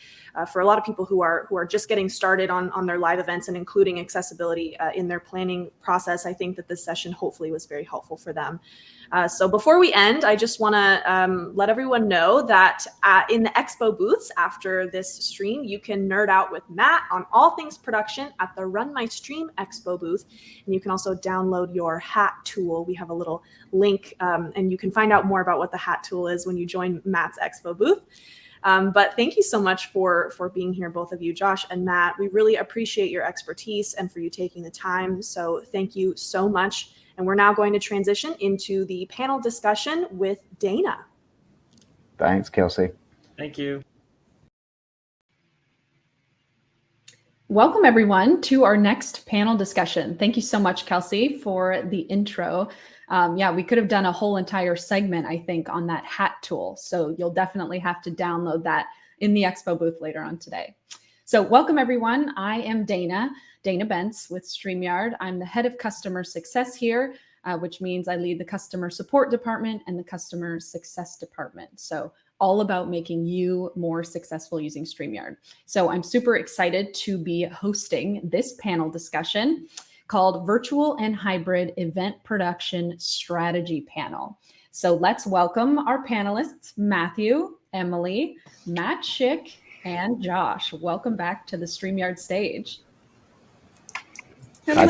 for a lot of people who are just getting started on their live events and including accessibility in their planning process, I think that this session hopefully was very helpful for them. So before we end, I just want to let everyone know that in the expo booths after this stream, you can nerd out with Matt on all things production at the Run My Stream Expo booth. And you can also download your hat tool. We have a little link, and you can find out more about what the hat tool is when you join Matt's expo booth. But thank you so much for being here, both of you, Josh and Matt. We really appreciate your expertise and for you taking the time. So thank you so much. And we're now going to transition into the panel discussion with Dana. Thanks, Kelsey. Thank you. Welcome, everyone, to our next panel discussion. Thank you so much, Kelsey, for the intro. Yeah, we could have done a whole entire segment, I think, on that hat tool. So you'll definitely have to download that in the expo booth later on today. So welcome, everyone. I am Dana Bentz with Streamyard. I'm the head of customer success here, which means I lead the customer support department and the customer success department. So all about making you more successful using Streamyard. So I'm super excited to be hosting this panel discussion called Virtual and Hybrid Event Production Strategy Panel. So let's welcome our panelists, Matthew, Emily, Matt Schick, and Josh. Welcome back to the Streamyard stage. Hello.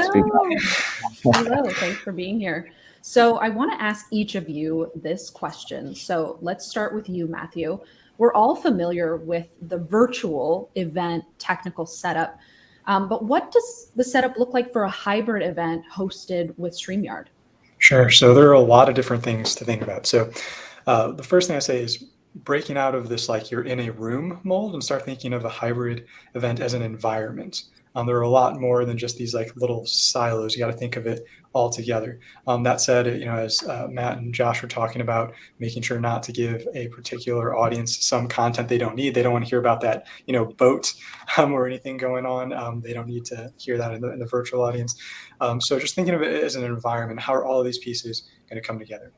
Hello, thanks for being here. So I want to ask each of you this question. So let's start with you, Matthew. We're all familiar with the virtual event technical setup, but what does the setup look like for a hybrid event hosted with Streamyard? Sure. So there are a lot of different things to think about. So the first thing I say is breaking out of this, like you're in a room mold, and start thinking of a hybrid event as an environment. There are a lot more than just these like little silos. You got to think of it all together. That said, as Matt and Josh were talking about, making sure not to give a particular audience some content they don't need. They don't want to hear about that, boat or anything going on. They don't need to hear that in the virtual audience. So just thinking of it as an environment. How are all of these pieces going to come together?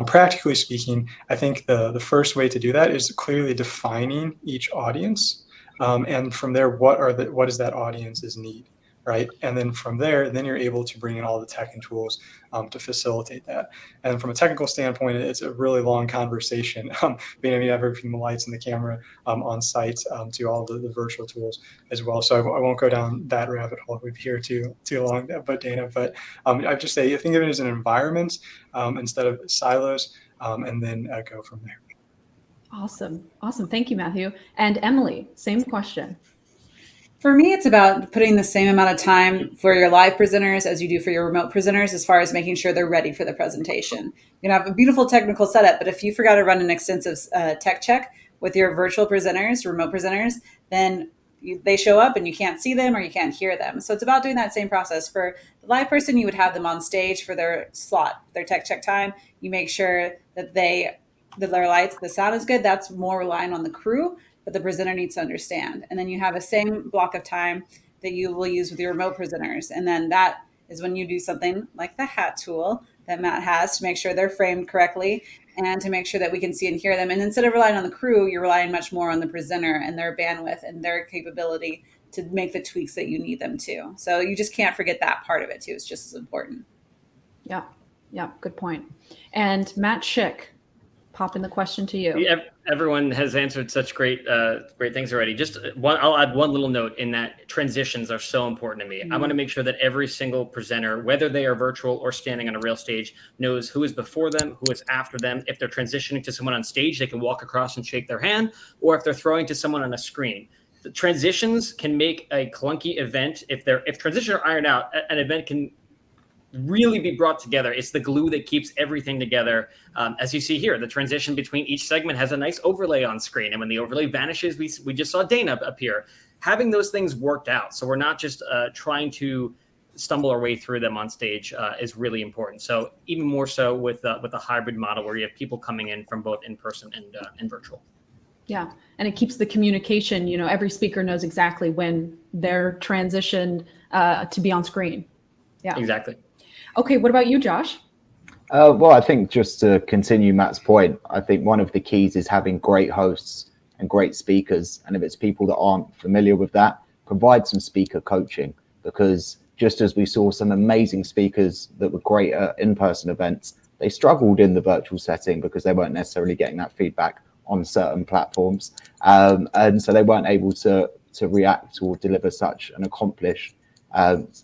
Practically speaking, I think the first way to do that is clearly defining each audience. And from there, what is that audience's need, right? And then from there, then you're able to bring in all the tech and tools to facilitate that. And from a technical standpoint, it's a really long conversation. Everything, the lights and the camera on site to all the virtual tools as well. So I won't go down that rabbit hole. We'd be here too long, but Dana. But I just say think of it as an environment instead of silos, and then go from there. Awesome. Thank you, Matthew. And Emily, same question. For me, it's about putting the same amount of time for your live presenters as you do for your remote presenters, as far as making sure they're ready for the presentation. You can have a beautiful technical setup, but if you forgot to run an extensive tech check with your virtual presenters, remote presenters, then they show up and you can't see them or you can't hear them. So it's about doing that same process. For the live person, you would have them on stage for their slot, their tech check time. You make sure that their lights, the sound is good. That's more relying on the crew, but the presenter needs to understand. And then you have a same block of time that you will use with your remote presenters. And then that is when you do something like the hat tool that Matt has to make sure they're framed correctly and to make sure that we can see and hear them. And instead of relying on the crew, you're relying much more on the presenter and their bandwidth and their capability to make the tweaks that you need them to. So you just can't forget that part of it too. It's just as important. Yeah, good point. And Matt Schick, popping the question to you. Yeah, everyone has answered such great things already. I'll add one little note in that transitions are so important to me. I want to make sure that every single presenter, whether they are virtual or standing on a real stage, knows who is before them, who is after them. If they're transitioning to someone on stage, they can walk across and shake their hand, or if they're throwing to someone on a screen. The transitions can make a clunky event. If transitions are ironed out, an event can really be brought together. It's the glue that keeps everything together. As you see here, the transition between each segment has a nice overlay on screen. And when the overlay vanishes, we just saw Dana appear. Having those things worked out, so we're not just trying to stumble our way through them on stage, is really important. So even more so with a hybrid model where you have people coming in from both in person and virtual. Yeah, and it keeps the communication. Every speaker knows exactly when they're transitioned to be on screen. Yeah, exactly. Okay, what about you, Josh? Well, I think just to continue Matt's point, I think one of the keys is having great hosts and great speakers. And if it's people that aren't familiar with that, provide some speaker coaching, because just as we saw some amazing speakers that were great at in-person events, they struggled in the virtual setting because they weren't necessarily getting that feedback on certain platforms. And so they weren't able to react or deliver such an accomplished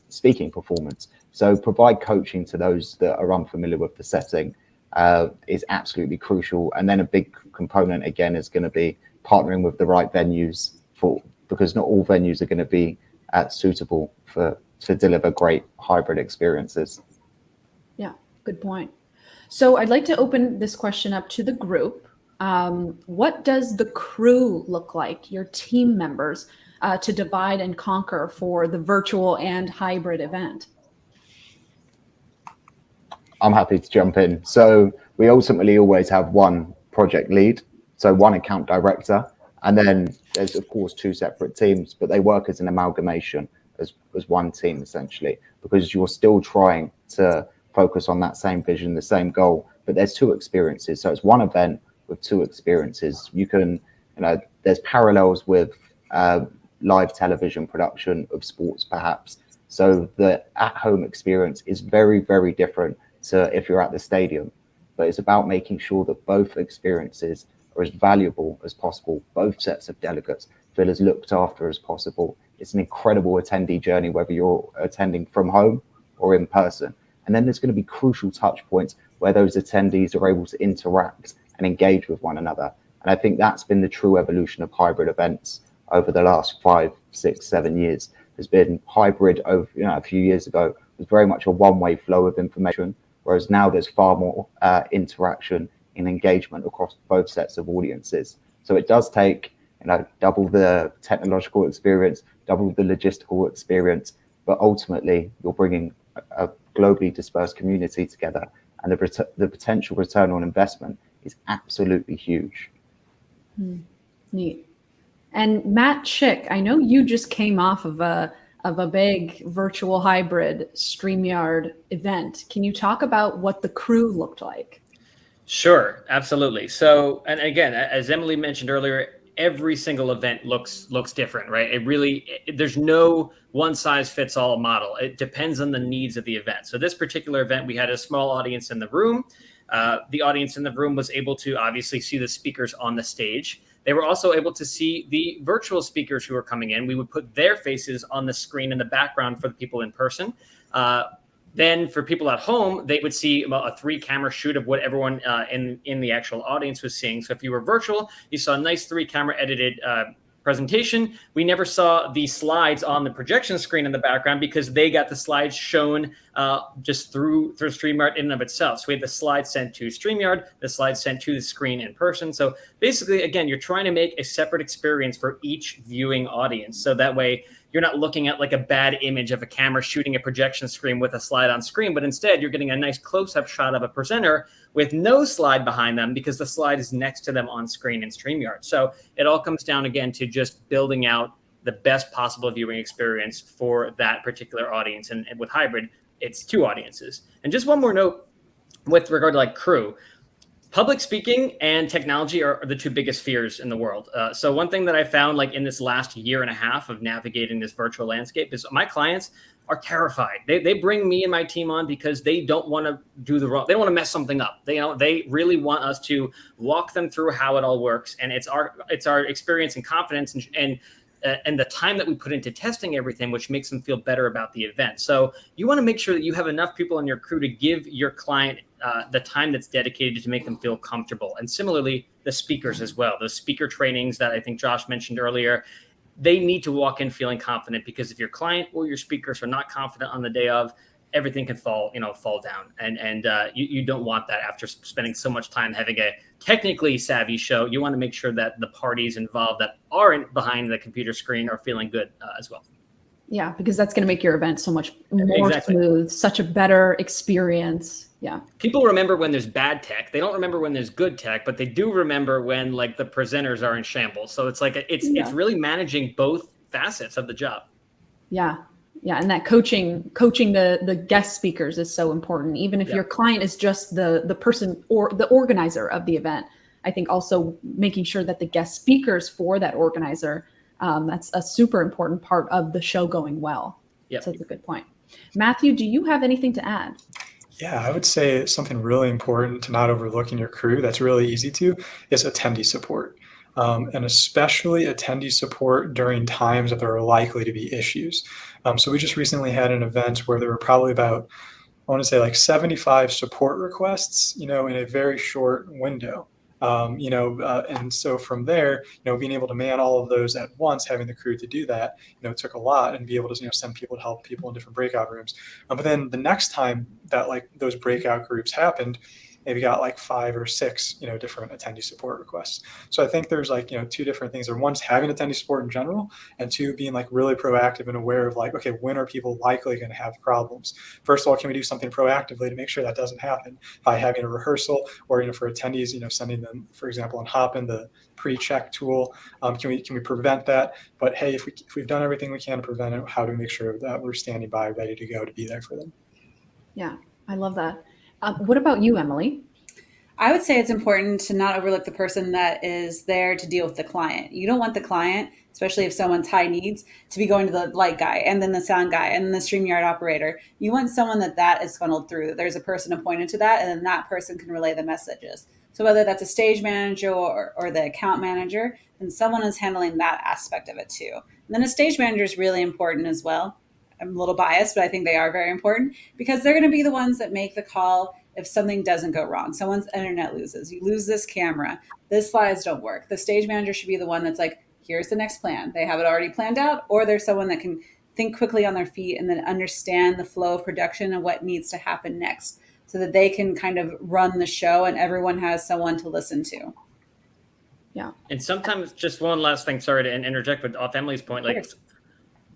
speaking performance. So provide coaching to those that are unfamiliar with the setting is absolutely crucial. And then a big component, again, is going to be partnering with the right venues because not all venues are going to be suitable to deliver great hybrid experiences. Yeah, good point. So I'd like to open this question up to the group. What does the crew look like, your team members, to divide and conquer for the virtual and hybrid event? I'm happy to jump in. So we ultimately always have one project lead, so one account director, and then there's of course 2 separate teams, but they work as an amalgamation as one team essentially, because you're still trying to focus on that same vision, the same goal, but there's 2 experiences. So it's one event with 2 experiences. You can, there's parallels with live television production of sports perhaps. So the at-home experience is very, very different to if you're at the stadium, but it's about making sure that both experiences are as valuable as possible. Both sets of delegates feel as looked after as possible. It's an incredible attendee journey, whether you're attending from home or in person. And then there's going to be crucial touch points where those attendees are able to interact and engage with one another. And I think that's been the true evolution of hybrid events over the last 5, 6, 7 years. There's been hybrid over, a few years ago, it was very much a one-way flow of information, whereas now there's far more interaction and engagement across both sets of audiences. So it does take, double the technological experience, double the logistical experience, but ultimately you're bringing a globally dispersed community together, and the potential return on investment is absolutely huge. Neat. And Matt Schick, I know you just came off of a big virtual hybrid Streamyard event. Can you talk about what the crew looked like? Sure, absolutely. So, and again, as Emily mentioned earlier, every single event looks different, right? There's no one size fits all model. It depends on the needs of the event. So this particular event, we had a small audience in the room. The audience in the room was able to obviously see the speakers on the stage. They were also able to see the virtual speakers who were coming in. We would put their faces on the screen in the background for the people in person. Then for people at home, they would see a 3-camera shoot of what everyone in the actual audience was seeing. So if you were virtual, you saw a nice 3-camera edited presentation. We never saw the slides on the projection screen in the background because they got the slides shown just through StreamYard in and of itself. So we had the slides sent to StreamYard, the slides sent to the screen in person. So basically, again, you're trying to make a separate experience for each viewing audience. So that way you're not looking at like a bad image of a camera shooting a projection screen with a slide on screen, but instead you're getting a nice close-up shot of a presenter with no slide behind them because the slide is next to them on screen in StreamYard. So it all comes down again to just building out the best possible viewing experience for that particular audience. And with hybrid, it's 2 audiences. And just one more note with regard to like crew. Public speaking and technology are the 2 biggest fears in the world. So one thing that I found like in this last year and a half of navigating this virtual landscape is my clients are terrified. They bring me and my team on because they don't want to do the wrong. They don't want to mess something up. They really want us to walk them through how it all works. And it's our experience and confidence and the time that we put into testing everything, which makes them feel better about the event. So you want to make sure that you have enough people on your crew to give your client the time that's dedicated to make them feel comfortable. And similarly, the speakers as well. Those speaker trainings that I think Josh mentioned earlier, they need to walk in feeling confident, because if your client or your speakers are not confident on the day of, everything can fall down. And you don't want that after spending so much time having a technically savvy show. You want to make sure that the parties involved that aren't behind the computer screen are feeling good as well. Yeah, because that's going to make your event so much more smooth, such a better experience. Yeah. People remember when there's bad tech. They don't remember when there's good tech, but they do remember when like the presenters are in shambles. So it's like it's really managing both facets of the job. Yeah. Yeah. And that coaching the guest speakers is so important. Even if your client is just the person or the organizer of the event, I think also making sure that the guest speakers for that organizer, that's a super important part of the show going well. Yep. So that's a good point. Matthew, do you have anything to add? Yeah, I would say something really important to not overlook in your crew that's really easy to is attendee support. And especially attendee support during times that there are likely to be issues. So we just recently had an event where there were probably about, I want to say like 75 support requests, in a very short window. And so from there, being able to man all of those at once, having the crew to do that, took a lot, and be able to, send people to help people in different breakout rooms. But then the next time that like those breakout groups happened, maybe got like 5 or 6, different attendee support requests. So I think there's like, two different things. One's having attendee support in general, and two, being like really proactive and aware of like, okay, when are people likely going to have problems? First of all, can we do something proactively to make sure that doesn't happen by having a rehearsal, or, for attendees, sending them, for example, on Hopin, the pre-check tool. Can we prevent that? But hey, if we've done everything we can to prevent it, how do we make sure that we're standing by, ready to go, to be there for them? Yeah, I love that. What about you, Emily? I would say it's important to not overlook the person that is there to deal with the client. You don't want the client, especially if someone's high needs, to be going to the light guy and then the sound guy and then the Streamyard operator. You want someone that is funneled through. There's a person appointed to that, and then that person can relay the messages. So whether that's a stage manager or the account manager, then someone is handling that aspect of it too. And then a stage manager is really important as well. I'm a little biased, but I think they are very important, because they're going to be the ones that make the call if something doesn't go wrong. Someone's internet loses, you lose this camera, this slides don't work. The stage manager should be the one that's like, here's the next plan. They have it already planned out, or there's someone that can think quickly on their feet and then understand the flow of production and what needs to happen next, so that they can kind of run the show and everyone has someone to listen to. Yeah. And sometimes, just one last thing, sorry to interject, but off Emily's point, like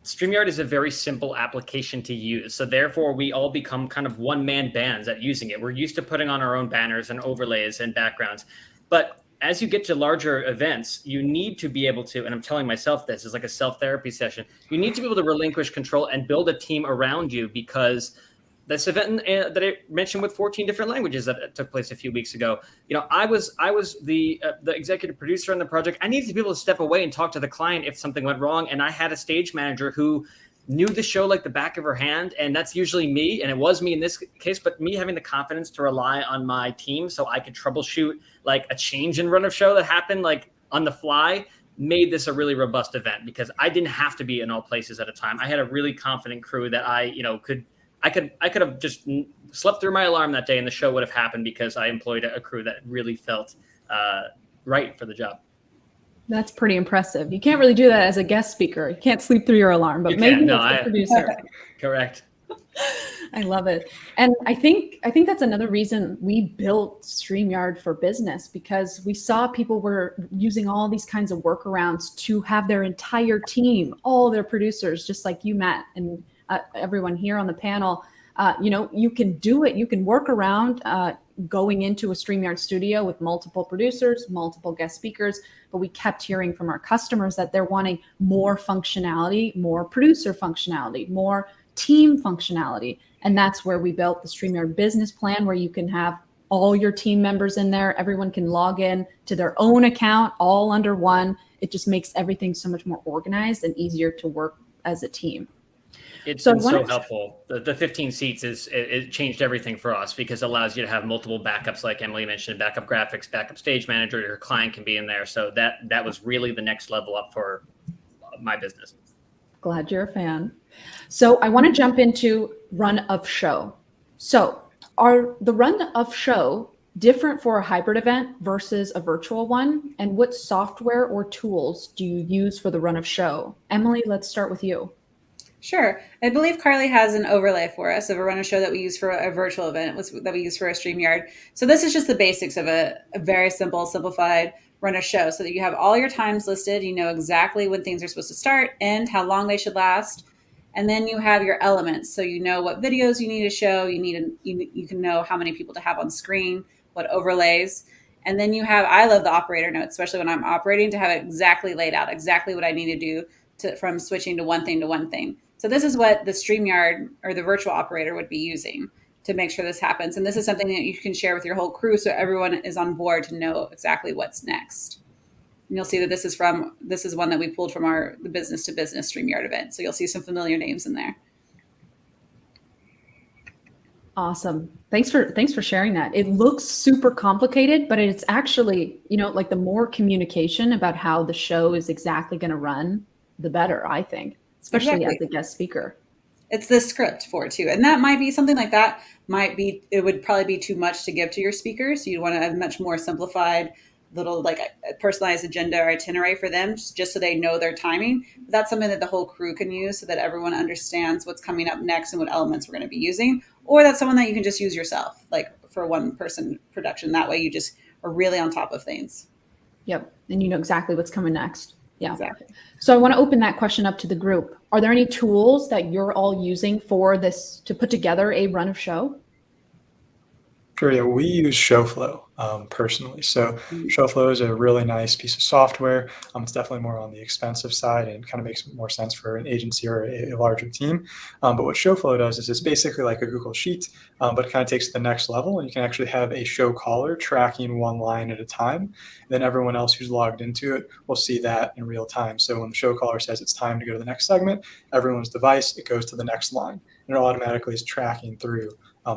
Streamyard is a very simple application to use. So therefore, we all become kind of one-man bands at using it. We're used to putting on our own banners and overlays and backgrounds. But as you get to larger events, you need to be able to, and I'm telling myself this, is like a self-therapy session, you need to be able to relinquish control and build a team around you, because this event that I mentioned with 14 different languages that took place a few weeks ago, I was the executive producer on the project. I needed to be able to step away and talk to the client if something went wrong. And I had a stage manager who knew the show like the back of her hand. And that's usually me. And it was me in this case, but me having the confidence to rely on my team so I could troubleshoot like a change in run of show that happened like on the fly made this a really robust event, because I didn't have to be in all places at a time. I had a really confident crew that I could have just slept through my alarm that day and the show would have happened, because I employed a crew that really felt right for the job. That's pretty impressive. You can't really do that as a guest speaker. You can't sleep through your alarm, but maybe as a producer. Correct. I love it. And I think that's another reason we built StreamYard for Business, because we saw people were using all these kinds of workarounds to have their entire team, all their producers, just like you, Matt, and everyone here on the panel, you can do it. You can work around going into a StreamYard studio with multiple producers, multiple guest speakers, but we kept hearing from our customers that they're wanting more functionality, more producer functionality, more team functionality. And that's where we built the StreamYard business plan, where you can have all your team members in there. Everyone can log in to their own account all under one. It just makes everything so much more organized and easier to work as a team. It's been so helpful. The 15 seats it changed everything for us, because it allows you to have multiple backups, like Emily mentioned, backup graphics, backup stage manager, your client can be in there. So that was really the next level up for my business. Glad you're a fan. So I want to jump into run of show. So are the run of show different for a hybrid event versus a virtual one? And what software or tools do you use for the run of show? Emily, let's start with you. Sure. I believe Carly has an overlay for us of a run of show that we use for a virtual event, that we use for a StreamYard. So this is just the basics of a very simple, simplified run of show, so that you have all your times listed. You know exactly when things are supposed to start, end, how long they should last. And then you have your elements. So you know what videos you need to show. You can know how many people to have on screen, what overlays. And then you have, I love the operator notes, especially when I'm operating, to have it exactly laid out, exactly what I need to do from switching to one thing to one thing. So this is what the StreamYard or the virtual operator would be using to make sure this happens. And this is something that you can share with your whole crew, so everyone is on board to know exactly what's next. And you'll see that this is one that we pulled from the business to business StreamYard event. So you'll see some familiar names in there. Awesome. Thanks for sharing that. It looks super complicated, but it's actually, like the more communication about how the show is exactly going to run, the better, I think, especially as a guest speaker. It's the script for it too. And that might be something like that it would probably be too much to give to your speakers. You'd want to have much more simplified little, like a personalized agenda or itinerary for them, just so they know their timing. But that's something that the whole crew can use, so that everyone understands what's coming up next and what elements we're going to be using. Or that's someone that you can just use yourself, like for one person production. That way you just are really on top of things. Yep. And you know exactly what's coming next. Yeah. Exactly. So I want to open that question up to the group. Are there any tools that you're all using for this to put together a run of show? Sure, yeah, we use ShowFlow personally. So ShowFlow is a really nice piece of software. It's definitely more on the expensive side and kind of makes more sense for an agency or a larger team. But what ShowFlow does is it's basically like a Google Sheet, but it kind of takes it to the next level, and you can actually have a show caller tracking one line at a time. And then everyone else who's logged into it will see that in real time. So when the show caller says it's time to go to the next segment, everyone's device, it goes to the next line, and it automatically is tracking through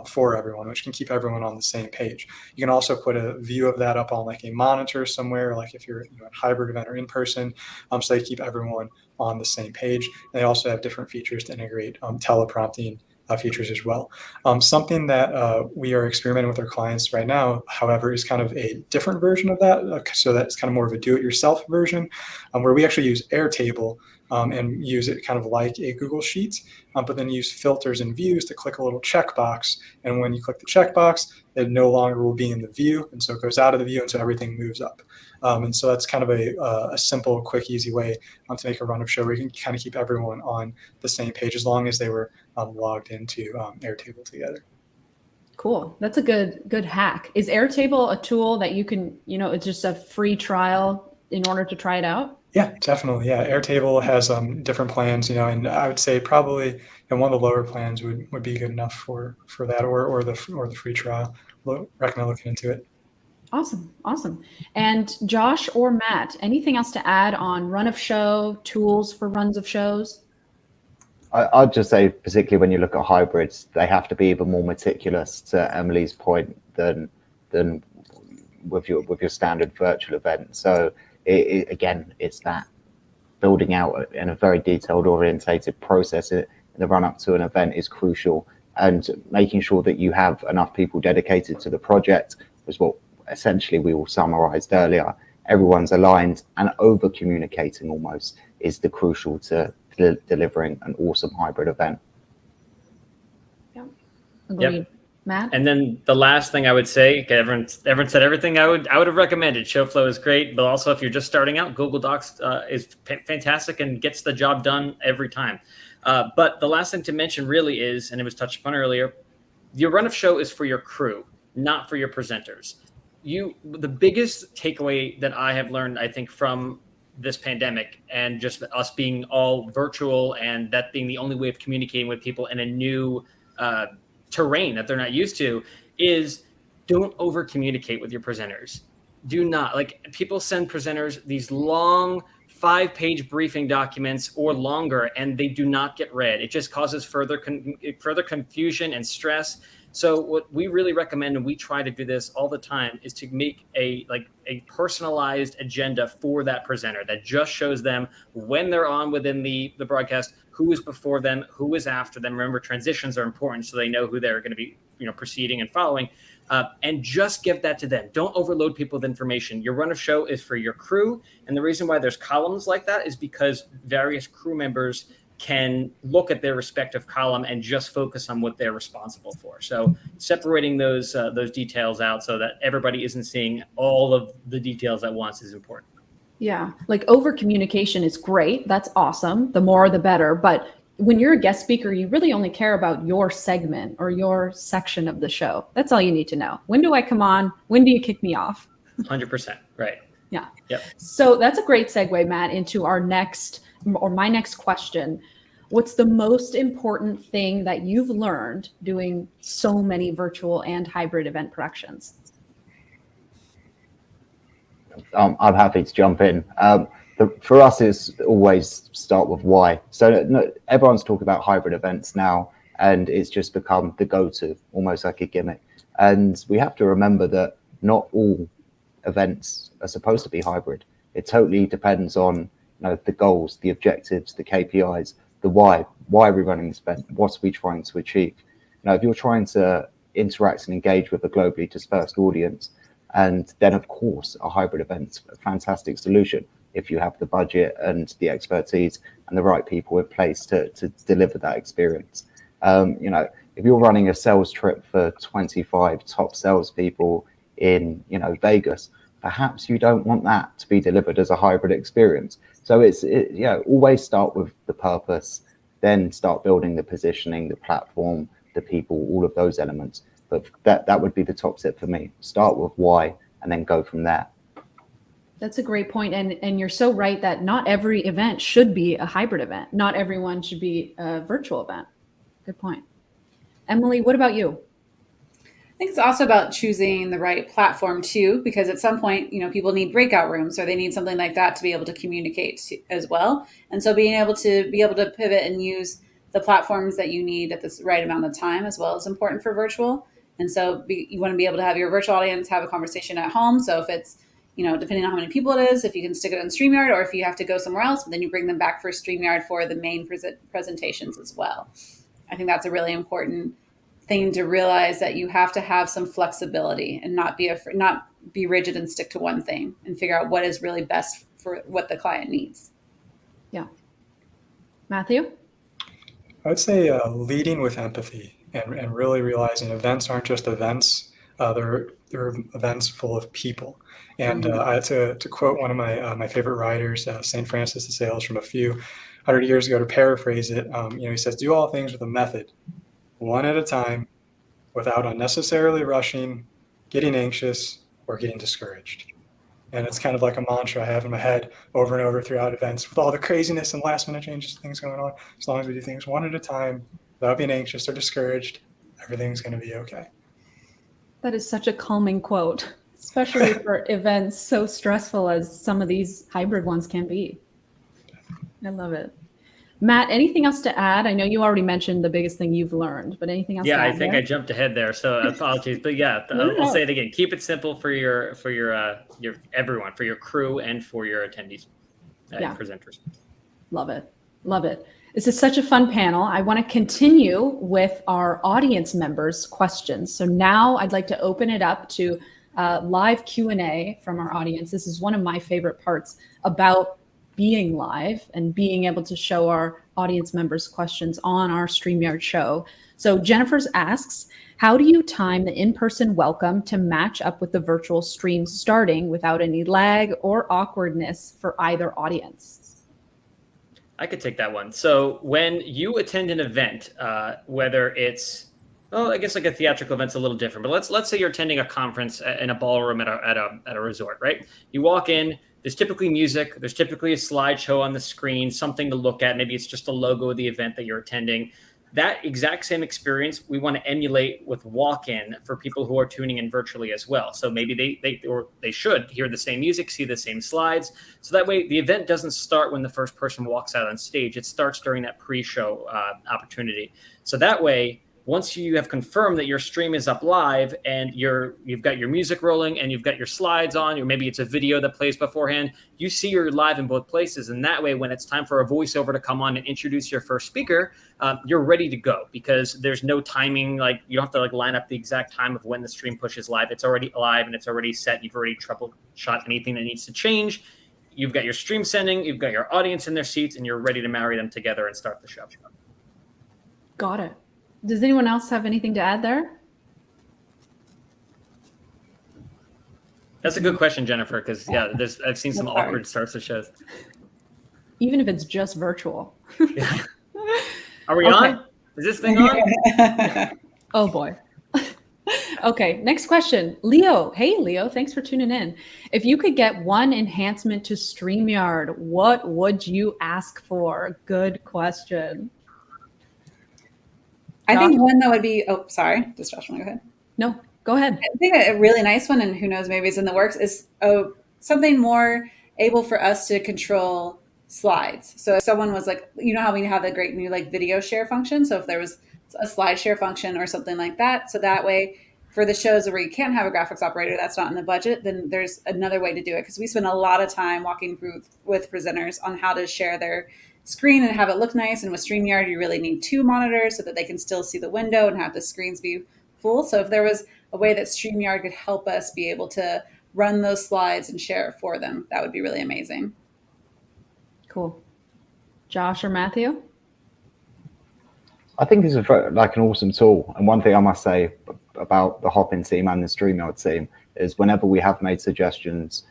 for everyone, which can keep everyone on the same page. You can also put a view of that up on like a monitor somewhere, like if you're at a hybrid event or in person, so they keep everyone on the same page. And they also have different features to integrate teleprompting features as well. Something that we are experimenting with our clients right now, however, is kind of a different version of that. So that's kind of more of a do-it-yourself version, where we actually use Airtable and use it kind of like a Google Sheet, but then use filters and views to click a little checkbox. And when you click the checkbox, it no longer will be in the view. And so it goes out of the view, and so everything moves up. And so that's kind of a simple, quick, easy way to make a run of show where you can kind of keep everyone on the same page as long as they were logged into Airtable together. Cool. That's a good hack. Is Airtable a tool that you can, it's just a free trial in order to try it out? Yeah, definitely. Yeah, Airtable has different plans, and I would say probably one of the lower plans would be good enough for that, or the free trial. Recommend looking into it. Awesome. And Josh or Matt, anything else to add on run of show, tools for runs of shows? I'd just say, particularly when you look at hybrids, they have to be even more meticulous, to Emily's point, than with your standard virtual event. So again, it's that building out in a very detailed, orientated process in the run up to an event is crucial, and making sure that you have enough people dedicated to the project was what essentially we all summarized earlier. Everyone's aligned, and over communicating almost is the crucial to delivering an awesome hybrid event. Yeah, agreed. Yep. Matt? And then the last thing I would say, okay, everyone said everything I would have recommended. ShowFlow is great, but also if you're just starting out, Google Docs is fantastic and gets the job done every time. But the last thing to mention really is, and it was touched upon earlier, your run of show is for your crew, not for your presenters. The biggest takeaway that I have learned, I think, from this pandemic and just us being all virtual and that being the only way of communicating with people in a new terrain that they're not used to, is don't over communicate with your presenters. Do not, people send presenters these long 5-page briefing documents or longer, and they do not get read. It just causes further confusion and stress. So what we really recommend, and we try to do this all the time, is to make a personalized agenda for that presenter that just shows them when they're on within the broadcast, who is before them, who is after them. Remember, transitions are important, so they know who they're going to be, preceding and following, and just give that to them. Don't overload people with information. Your run of show is for your crew, and the reason why there's columns like that is because various crew members can look at their respective column and just focus on what they're responsible for. So separating those details out so that everybody isn't seeing all of the details at once is important. Yeah, over communication is great. That's awesome. The more, the better. But when you're a guest speaker, you really only care about your segment or your section of the show. That's all you need to know. When do I come on? When do you kick me off? 100%. Right. Yeah. Yep. So that's a great segue, Matt, into my next question. What's the most important thing that you've learned doing so many virtual and hybrid event productions? I'm happy to jump in. For us, it's always start with why. So everyone's talking about hybrid events now, and it's just become the go-to, almost like a gimmick. And we have to remember that not all events are supposed to be hybrid. It totally depends on the goals, the objectives, the KPIs, the why. Why are we running this event? What are we trying to achieve? If you're trying to interact and engage with a globally dispersed audience, and then of course a hybrid event's a fantastic solution if you have the budget and the expertise and the right people in place to deliver that experience. If you're running a sales trip for 25 top salespeople in, Vegas, perhaps you don't want that to be delivered as a hybrid experience. So always start with the purpose, then start building the positioning, the platform, the people, all of those elements. But that would be the top tip for me. Start with why and then go from there. That's a great point. And you're so right that not every event should be a hybrid event. Not everyone should be a virtual event. Good point. Emily, what about you? I think it's also about choosing the right platform too, because at some point, people need breakout rooms or they need something like that to be able to communicate as well. And so being able to pivot and use the platforms that you need at this right amount of time as well is important for virtual. And so you want to be able to have your virtual audience have a conversation at home. So if it's, depending on how many people it is, if you can stick it on StreamYard, or if you have to go somewhere else, but then you bring them back for StreamYard for the main presentations as well. I think that's a really important thing to realize, that you have to have some flexibility and not be rigid and stick to one thing, and figure out what is really best for what the client needs. Yeah. Matthew? I would say leading with empathy and really realizing events aren't just events. They're events full of people. And to quote one of my favorite writers, St. Francis de Sales, from a few hundred years ago, to paraphrase it, he says, "Do all things with a method, one at a time, without unnecessarily rushing, getting anxious, or getting discouraged." And it's kind of like a mantra I have in my head over and over throughout events, with all the craziness and last minute changes, things going on. As long as we do things one at a time, without being anxious or discouraged, everything's going to be okay. That is such a calming quote, especially for events so stressful as some of these hybrid ones can be. I love it. Matt, anything else to add? I know you already mentioned the biggest thing you've learned, but anything else to add? I think I jumped ahead there, so apologies. But I'll say it again. Keep it simple for your everyone, for your crew and for your attendees, presenters. Love it. Love it. This is such a fun panel. I want to continue with our audience members' questions. So now I'd like to open it up to live Q&A from our audience. This is one of my favorite parts about being live and being able to show our audience members questions on our StreamYard show. So Jennifer's asks, how do you time the in-person welcome to match up with the virtual stream starting without any lag or awkwardness for either audience? I could take that one. So when you attend an event, whether it's, I guess like a theatrical event's a little different, but let's say you're attending a conference in a ballroom at a resort, right? You walk in, there's typically music, there's typically a slideshow on the screen, something to look at. Maybe it's just a logo of the event that you're attending. That exact same experience we want to emulate with walk-in for people who are tuning in virtually as well. So maybe they should hear the same music, see the same slides. So that way the event doesn't start when the first person walks out on stage. It starts during that pre-show opportunity. So that way, once you have confirmed that your stream is up live and you've got your music rolling and you've got your slides on, or maybe it's a video that plays beforehand, you see you're live in both places. And that way, when it's time for a voiceover to come on and introduce your first speaker, you're ready to go, because there's no timing. Like, you don't have to line up the exact time of when the stream pushes live. It's already live and it's already set. You've already troubleshot anything that needs to change. You've got your stream sending, you've got your audience in their seats, and you're ready to marry them together and start the show. Got it. Does anyone else have anything to add there? That's a good question, Jennifer, because I've seen some awkward starts of shows. Even if it's just virtual. Yeah. Are we on? Is this thing on? Oh boy. Okay, next question. Leo. Hey, Leo, thanks for tuning in. If you could get one enhancement to StreamYard, what would you ask for? Good question. I think one that would be, sorry, does Josh want to go ahead? No, go ahead. I think a really nice one, and who knows, maybe it's in the works, is something more able for us to control slides. So if someone was like, how we have the great new video share function. So if there was a slide share function or something like that, so that way for the shows where you can't have a graphics operator, that's not in the budget, then there's another way to do it. Because we spend a lot of time walking through with presenters on how to share their screen and have it look nice. And with StreamYard, you really need 2 monitors so that they can still see the window and have the screens be full. So if there was a way that StreamYard could help us be able to run those slides and share it for them, that would be really amazing. Cool. Josh or Matthew? I think it's like an awesome tool. And one thing I must say about the Hopin team and the Streamyard team is whenever we have made suggestions,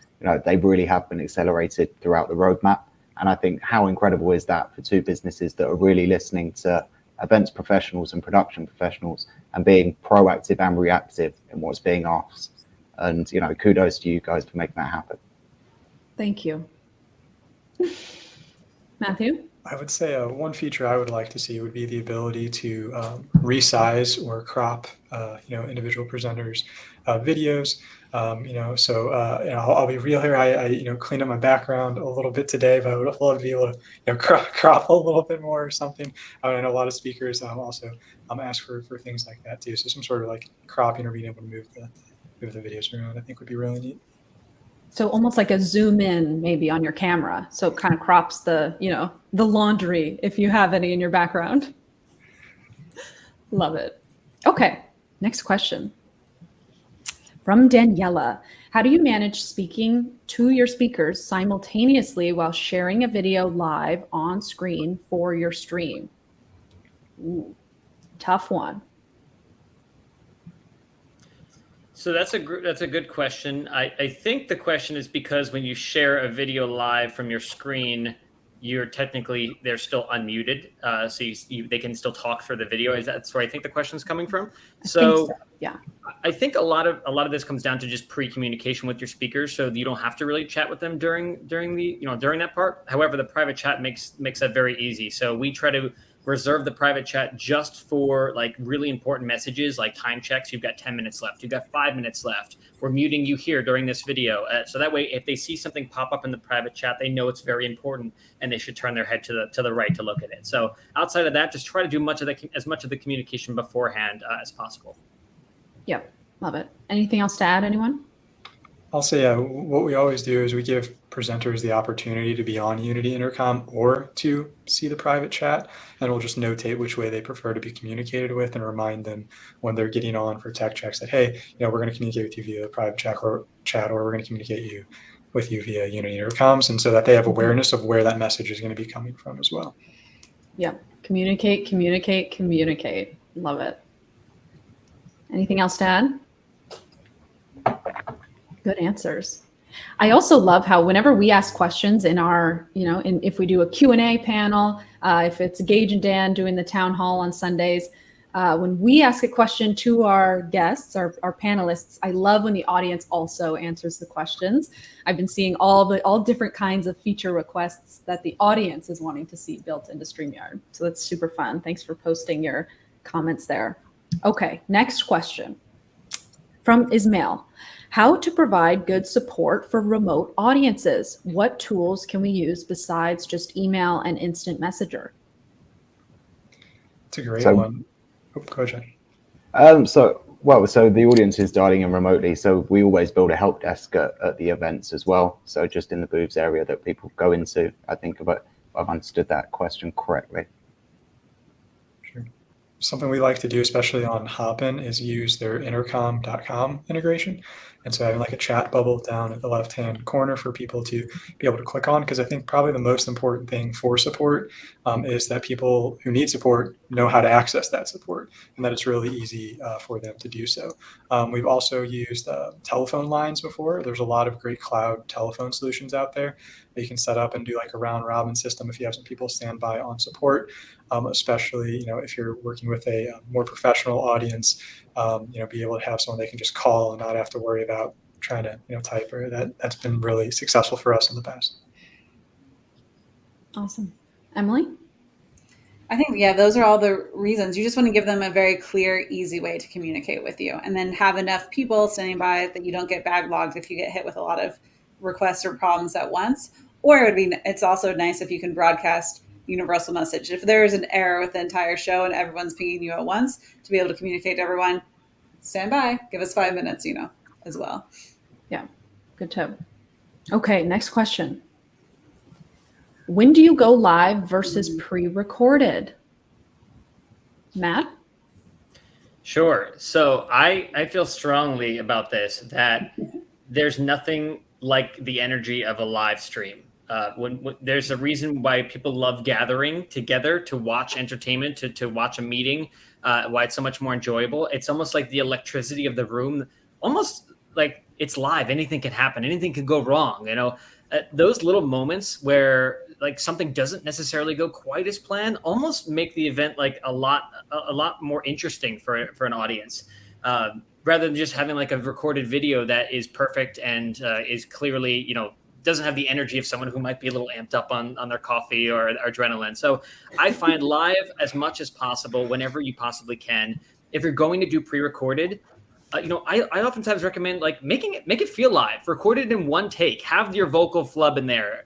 they really have been accelerated throughout the roadmap. And I think how incredible is that for two businesses that are really listening to events professionals and production professionals and being proactive and reactive in what's being asked. And, kudos to you guys for making that happen. Thank you. Matthew? I would say one feature I would like to see would be the ability to resize or crop, individual presenters' videos. I'll be real here. I cleaned up my background a little bit today, but I would love to be able to, crop a little bit more or something. I know a lot of speakers also ask for things like that too. So some sort of like cropping or being able to move the videos around, I think would be really neat. So almost like a zoom in maybe on your camera. So it kind of crops the laundry if you have any in your background. Love it. Okay, next question. From Daniela, how do you manage speaking to your speakers simultaneously while sharing a video live on screen for your stream? Ooh, tough one. So that's a good question. I think the question is because when you share a video live from your screen, they're still unmuted, so they can still talk for the video. That's where I think the question is coming from. So yeah, I think a lot of this comes down to just pre-communication with your speakers, so you don't have to really chat with them during that part. However, the private chat makes that very easy. So we try to reserve the private chat just for like really important messages like time checks. You've got 10 minutes left. You've got 5 minutes left. We're muting you here during this video. So that way, if they see something pop up in the private chat, they know it's very important and they should turn their head to the right to look at it. So outside of that, just try to do as much of the communication beforehand as possible. Yep, love it. Anything else to add, anyone? I'll say what we always do is we give presenters the opportunity to be on Unity Intercom or to see the private chat, and we'll just notate which way they prefer to be communicated with and remind them when they're getting on for tech checks that, hey, we're going to communicate with you via the private chat or we're going to communicate with you via Unity Intercoms, and so that they have awareness of where that message is going to be coming from as well. Yep, communicate. Love it. Anything else to add? Good answers. I also love how whenever we ask questions in our, if we do a Q&A panel, if it's Gage and Dan doing the town hall on Sundays, when we ask a question to our guests, our panelists, I love when the audience also answers the questions. I've been seeing all different kinds of feature requests that the audience is wanting to see built into StreamYard. So that's super fun. Thanks for posting your comments there. Okay, next question from Ismail. How to provide good support for remote audiences? What tools can we use besides just email and instant messenger? It's a great one. Oh, go ahead. So the audience is dialing in remotely, so we always build a help desk at the events as well. So just in the booths area that people go into, I think I've understood that question correctly. Sure. Something we like to do, especially on Hopin, is use their intercom.com integration. And so having like a chat bubble down at the left-hand corner for people to be able to click on, because I think probably the most important thing for support is that people who need support know how to access that support and that it's really easy for them to do so. We've also used telephone lines before. There's a lot of great cloud telephone solutions out there that you can set up and do like a round robin system if you have some people stand by on support, especially, if you're working with a more professional audience, be able to have someone they can just call and not have to worry about trying to, type. Or that's been really successful for us in the past. Awesome. Emily? I think, those are all the reasons. You just want to give them a very clear, easy way to communicate with you, and then have enough people standing by that you don't get backlogged if you get hit with a lot of requests or problems at once. Or it's also nice if you can broadcast universal message. If there is an error with the entire show and everyone's pinging you at once, to be able to communicate to everyone, stand by, give us 5 minutes, as well. Yeah, good tip. Okay, next question. When do you go live versus pre-recorded? Matt? Sure. So I feel strongly about this, that there's nothing like the energy of a live stream. When there's a reason why people love gathering together to watch entertainment, to watch a meeting, why it's so much more enjoyable. It's almost like the electricity of the room, almost like it's live. Anything can happen. Anything can go wrong. Those little moments where like something doesn't necessarily go quite as planned almost make the event like a lot more interesting for an audience. Rather than just having like a recorded video that is perfect and is clearly, doesn't have the energy of someone who might be a little amped up on their coffee or adrenaline. So I find live as much as possible whenever you possibly can. If you're going to do pre-recorded, I oftentimes recommend like make it feel live, record it in one take, have your vocal flub in there.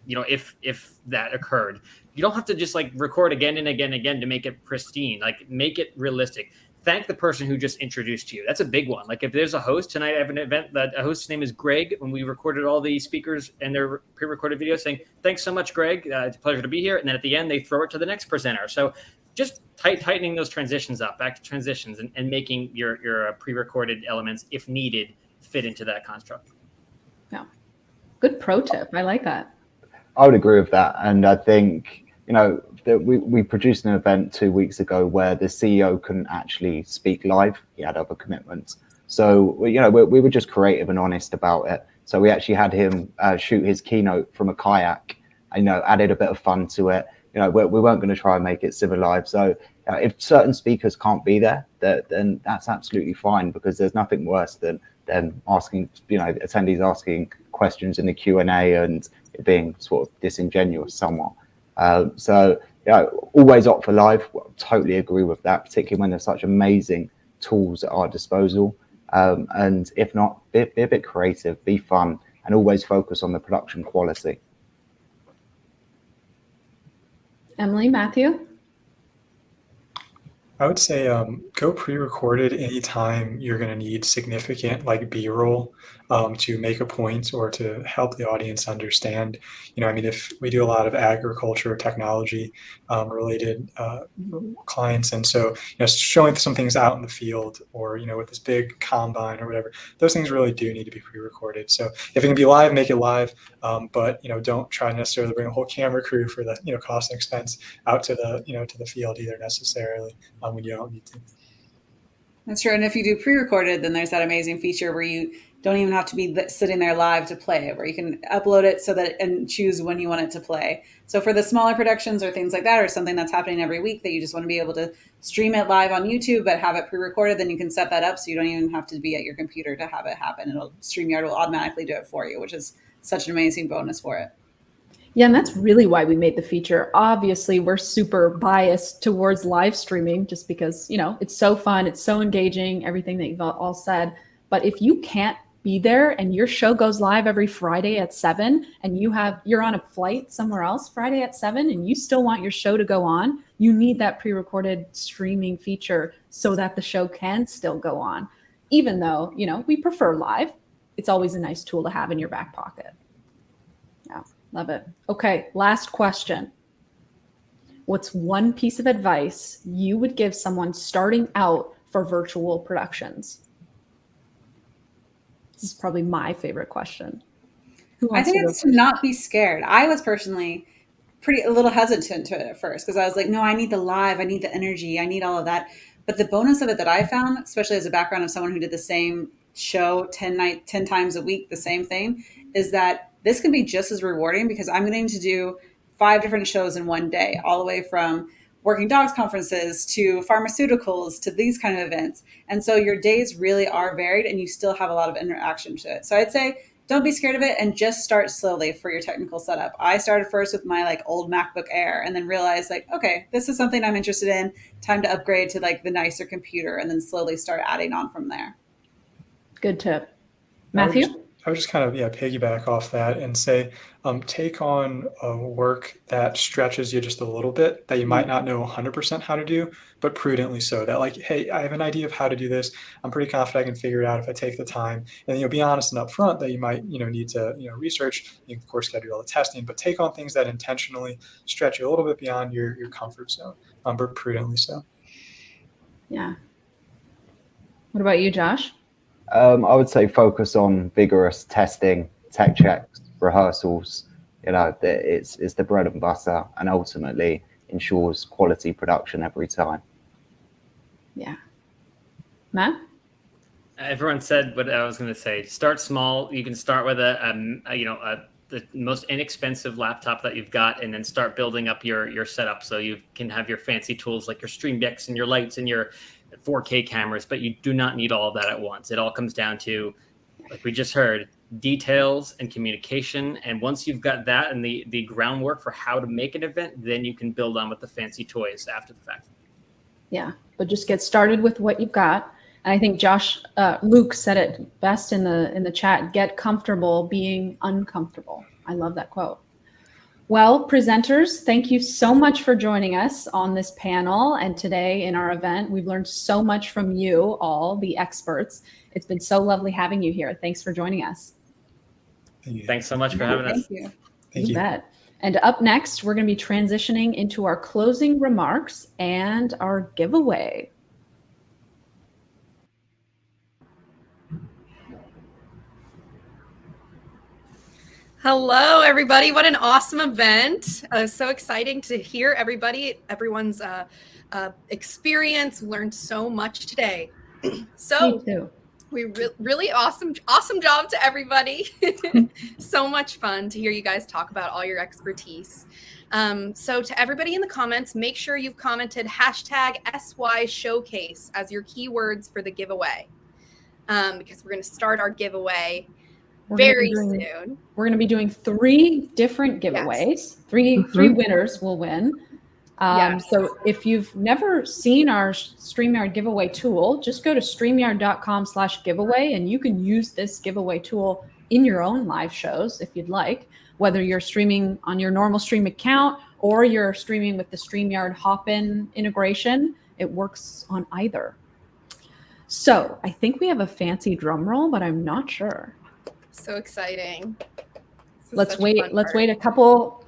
If that occurred, you don't have to just like record again and again and again to make it pristine. Like make it realistic. Thank the person who just introduced you. That's a big one. Like if there's a host tonight, I have an event that a host's name is Greg. When we recorded all the speakers and their pre-recorded videos saying, thanks so much, Greg. It's a pleasure to be here. And then at the end, they throw it to the next presenter. So just tightening those transitions up, back to transitions and making your pre-recorded elements, if needed, fit into that construct. Yeah. Good pro tip. I like that. I would agree with that. And I think, that we produced an event 2 weeks ago where the CEO couldn't actually speak live. He had other commitments. So, we were just creative and honest about it. So we actually had him shoot his keynote from a kayak, added a bit of fun to it. We weren't going to try and make it civilized. So if certain speakers can't be there, then that's absolutely fine, because there's nothing worse than asking, attendees asking questions in the Q&A and it being sort of disingenuous somewhat. Always opt for live. Totally agree with that, particularly when there's such amazing tools at our disposal. And if not, be a bit creative, be fun, and always focus on the production quality. Emily, Matthew? I would say go pre-recorded anytime you're going to need significant like B-roll to make a point or to help the audience understand. If we do a lot of agriculture, technology related clients, and so showing some things out in the field or with this big combine or whatever, those things really do need to be pre-recorded. So if it can be live, make it live, but don't try to necessarily bring a whole camera crew for the cost and expense out to the to the field either necessarily. When you don't need to. That's true. And if you do pre-recorded, then there's that amazing feature where you don't even have to be sitting there live to play it, where you can upload it and choose when you want it to play. So for the smaller productions or things like that, or something that's happening every week that you just want to be able to stream it live on YouTube, but have it pre-recorded, then you can set that up so you don't even have to be at your computer to have it happen. StreamYard will automatically do it for you, which is such an amazing bonus for it. Yeah, and that's really why we made the feature. Obviously, we're super biased towards live streaming just because, it's so fun, it's so engaging, everything that you've all said. But if you can't be there and your show goes live every Friday at 7 and you're on a flight somewhere else Friday at 7 and you still want your show to go on, you need that pre-recorded streaming feature so that the show can still go on. Even though, we prefer live, it's always a nice tool to have in your back pocket. Yeah. Love it. Okay, last question. What's one piece of advice you would give someone starting out for virtual productions? This is probably my favorite question. I think it's to not be scared. I was personally a little hesitant to it at first because I was like, no, I need the live, I need the energy, I need all of that. But the bonus of it that I found, especially as a background of someone who did the same show 10 times a week, the same thing, is that this can be just as rewarding because I'm going to do 5 different shows in one day, all the way from working dogs conferences to pharmaceuticals to these kind of events. And so your days really are varied and you still have a lot of interaction to it. So I'd say don't be scared of it and just start slowly for your technical setup. I started first with my old MacBook Air and then realized okay, this is something I'm interested in. Time to upgrade to the nicer computer and then slowly start adding on from there. Good tip. Matthew? I would just kind of piggyback off that and say take on work that stretches you just a little bit that you might not know 100% how to do, but prudently so. That hey, I have an idea of how to do this. I'm pretty confident I can figure it out if I take the time. And be honest and upfront that you might need to research. You of course got to do all the testing, but take on things that intentionally stretch you a little bit beyond your comfort zone, but prudently so. Yeah. What about you, Josh? I would say focus on vigorous testing, tech checks, rehearsals, that it's the bread and butter, and ultimately ensures quality production every time. Yeah. Matt? Everyone said what I was going to say. Start small. You can start with the most inexpensive laptop that you've got, and then start building up your setup so you can have your fancy tools like your Stream Decks and your lights and your 4K cameras, but you do not need all of that at once. It all comes down to, like we just heard, details and communication. And once you've got that and the groundwork for how to make an event, then you can build on with the fancy toys after the fact. Yeah, but just get started with what you've got. And I think Luke said it best in the chat, get comfortable being uncomfortable. I love that quote. Well, presenters, thank you so much for joining us on this panel and today in our event. We've learned so much from you all, the experts. It's been so lovely having you here. Thanks for joining us. Thanks so much for having us. Thank you. You bet. And up next, we're going to be transitioning into our closing remarks and our giveaway. Hello, everybody. What an awesome event. So exciting to hear everyone's experience. Learned so much today. So Me too. really awesome job to everybody. So much fun to hear you guys talk about all your expertise. So to everybody in the comments, make sure you've commented #SYShowcase as your keywords for the giveaway, because we're going to start our giveaway very soon. We're going to be doing 3 different giveaways. Yes. Three winners will win. Yes. So if you've never seen our StreamYard giveaway tool, just go to streamyard.com/giveaway, and you can use this giveaway tool in your own live shows if you'd like, whether you're streaming on your normal stream account or you're streaming with the StreamYard hop-in integration. It works on either. So I think we have a fancy drum roll, but I'm not sure. So exciting. Let's wait a couple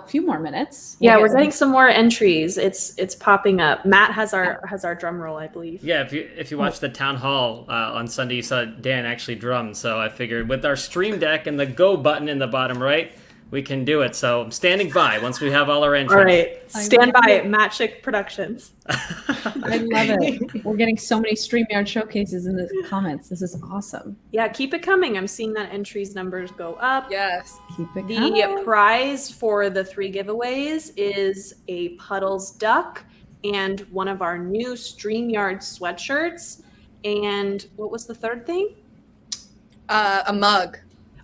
few more minutes. We're getting some more entries. It's popping up. Matt has our drum roll, I believe. Yeah, if you watch the town hall on Sunday, you saw Dan actually drum. So I figured with our Stream Deck and the go button in the bottom right, we can do it. So I'm standing by once we have all our entries. All right, stand by at Matchick Productions. I love it. We're getting so many StreamYard showcases in the comments. This is awesome. Yeah, keep it coming. I'm seeing that entries numbers go up. Yes. Keep it the coming. prize for the 3 giveaways is a Puddles duck and one of our new StreamYard sweatshirts. And what was the third thing? A mug.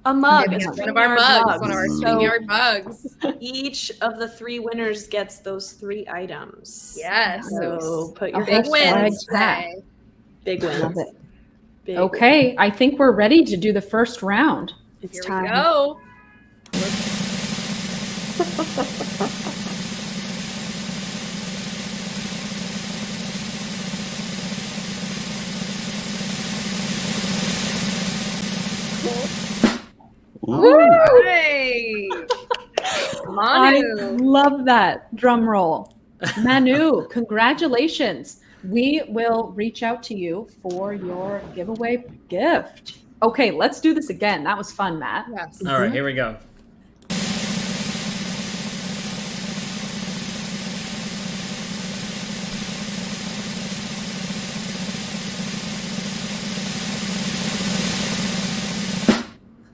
A mug. Yeah, one of our mugs. One of our StreamYard mugs. Each of the 3 winners gets those 3 items. Yes. So put your big wins today. Big wins. Love it. Okay, I think we're ready to do the first round. It's Here time. we go. Hey. I love that drum roll. Manu, congratulations. We will reach out to you for your giveaway gift. Okay, let's do this again. That was fun, Matt. Yes. All right, here we go.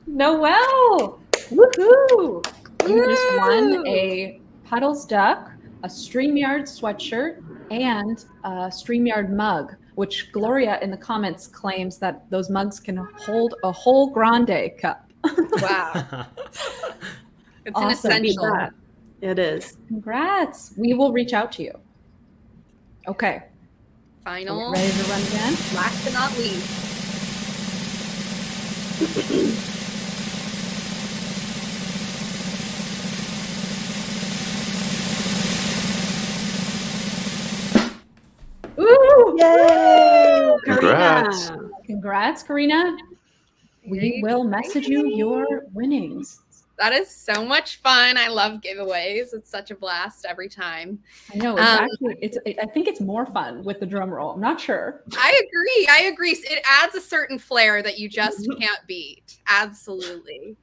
Noelle! Woohoo! You just won a Puddles duck, a StreamYard sweatshirt, and a StreamYard mug, which Gloria in the comments claims that those mugs can hold a whole grande cup. Wow. It's Awesome. an essential. It is. Congrats. We will reach out to you. Okay. Final. Ready to run again? Last but not least. Ooh! Yay! Congrats. Karina. Congrats, Karina. We will message you your winnings. That is so much fun. I love giveaways. It's such a blast every time. I know. I think it's more fun with the drum roll. I'm not sure. I agree. It adds a certain flair that you just can't beat. Absolutely.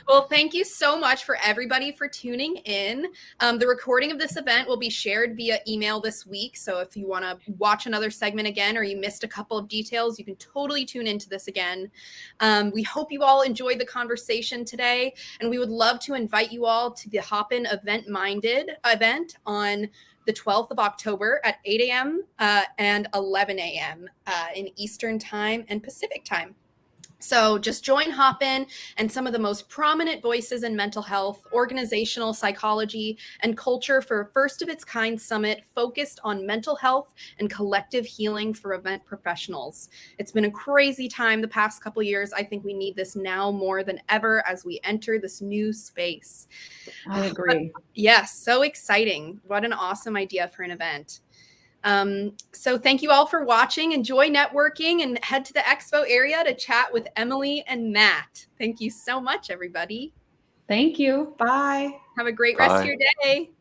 Well, thank you so much for everybody for tuning in. The recording of this event will be shared via email this week. So if you want to watch another segment again or you missed a couple of details, you can totally tune into this again. We hope you all enjoyed the conversation today, and we would love to invite you all to the Hop-In Event Minded event on the 12th of October at 8 a.m. And 11 a.m. In Eastern Time and Pacific Time. So just join Hop-In and some of the most prominent voices in mental health, organizational psychology, and culture for a first-of-its-kind summit focused on mental health and collective healing for event professionals. It's been a crazy time the past couple of years. I think we need this now more than ever as we enter this new space. I agree. Yes, so exciting. What an awesome idea for an event. So thank you all for watching. Enjoy networking and head to the expo area to chat with Emily and Matt. Thank you so much, everybody. Thank you. Bye. Have a great rest of your day.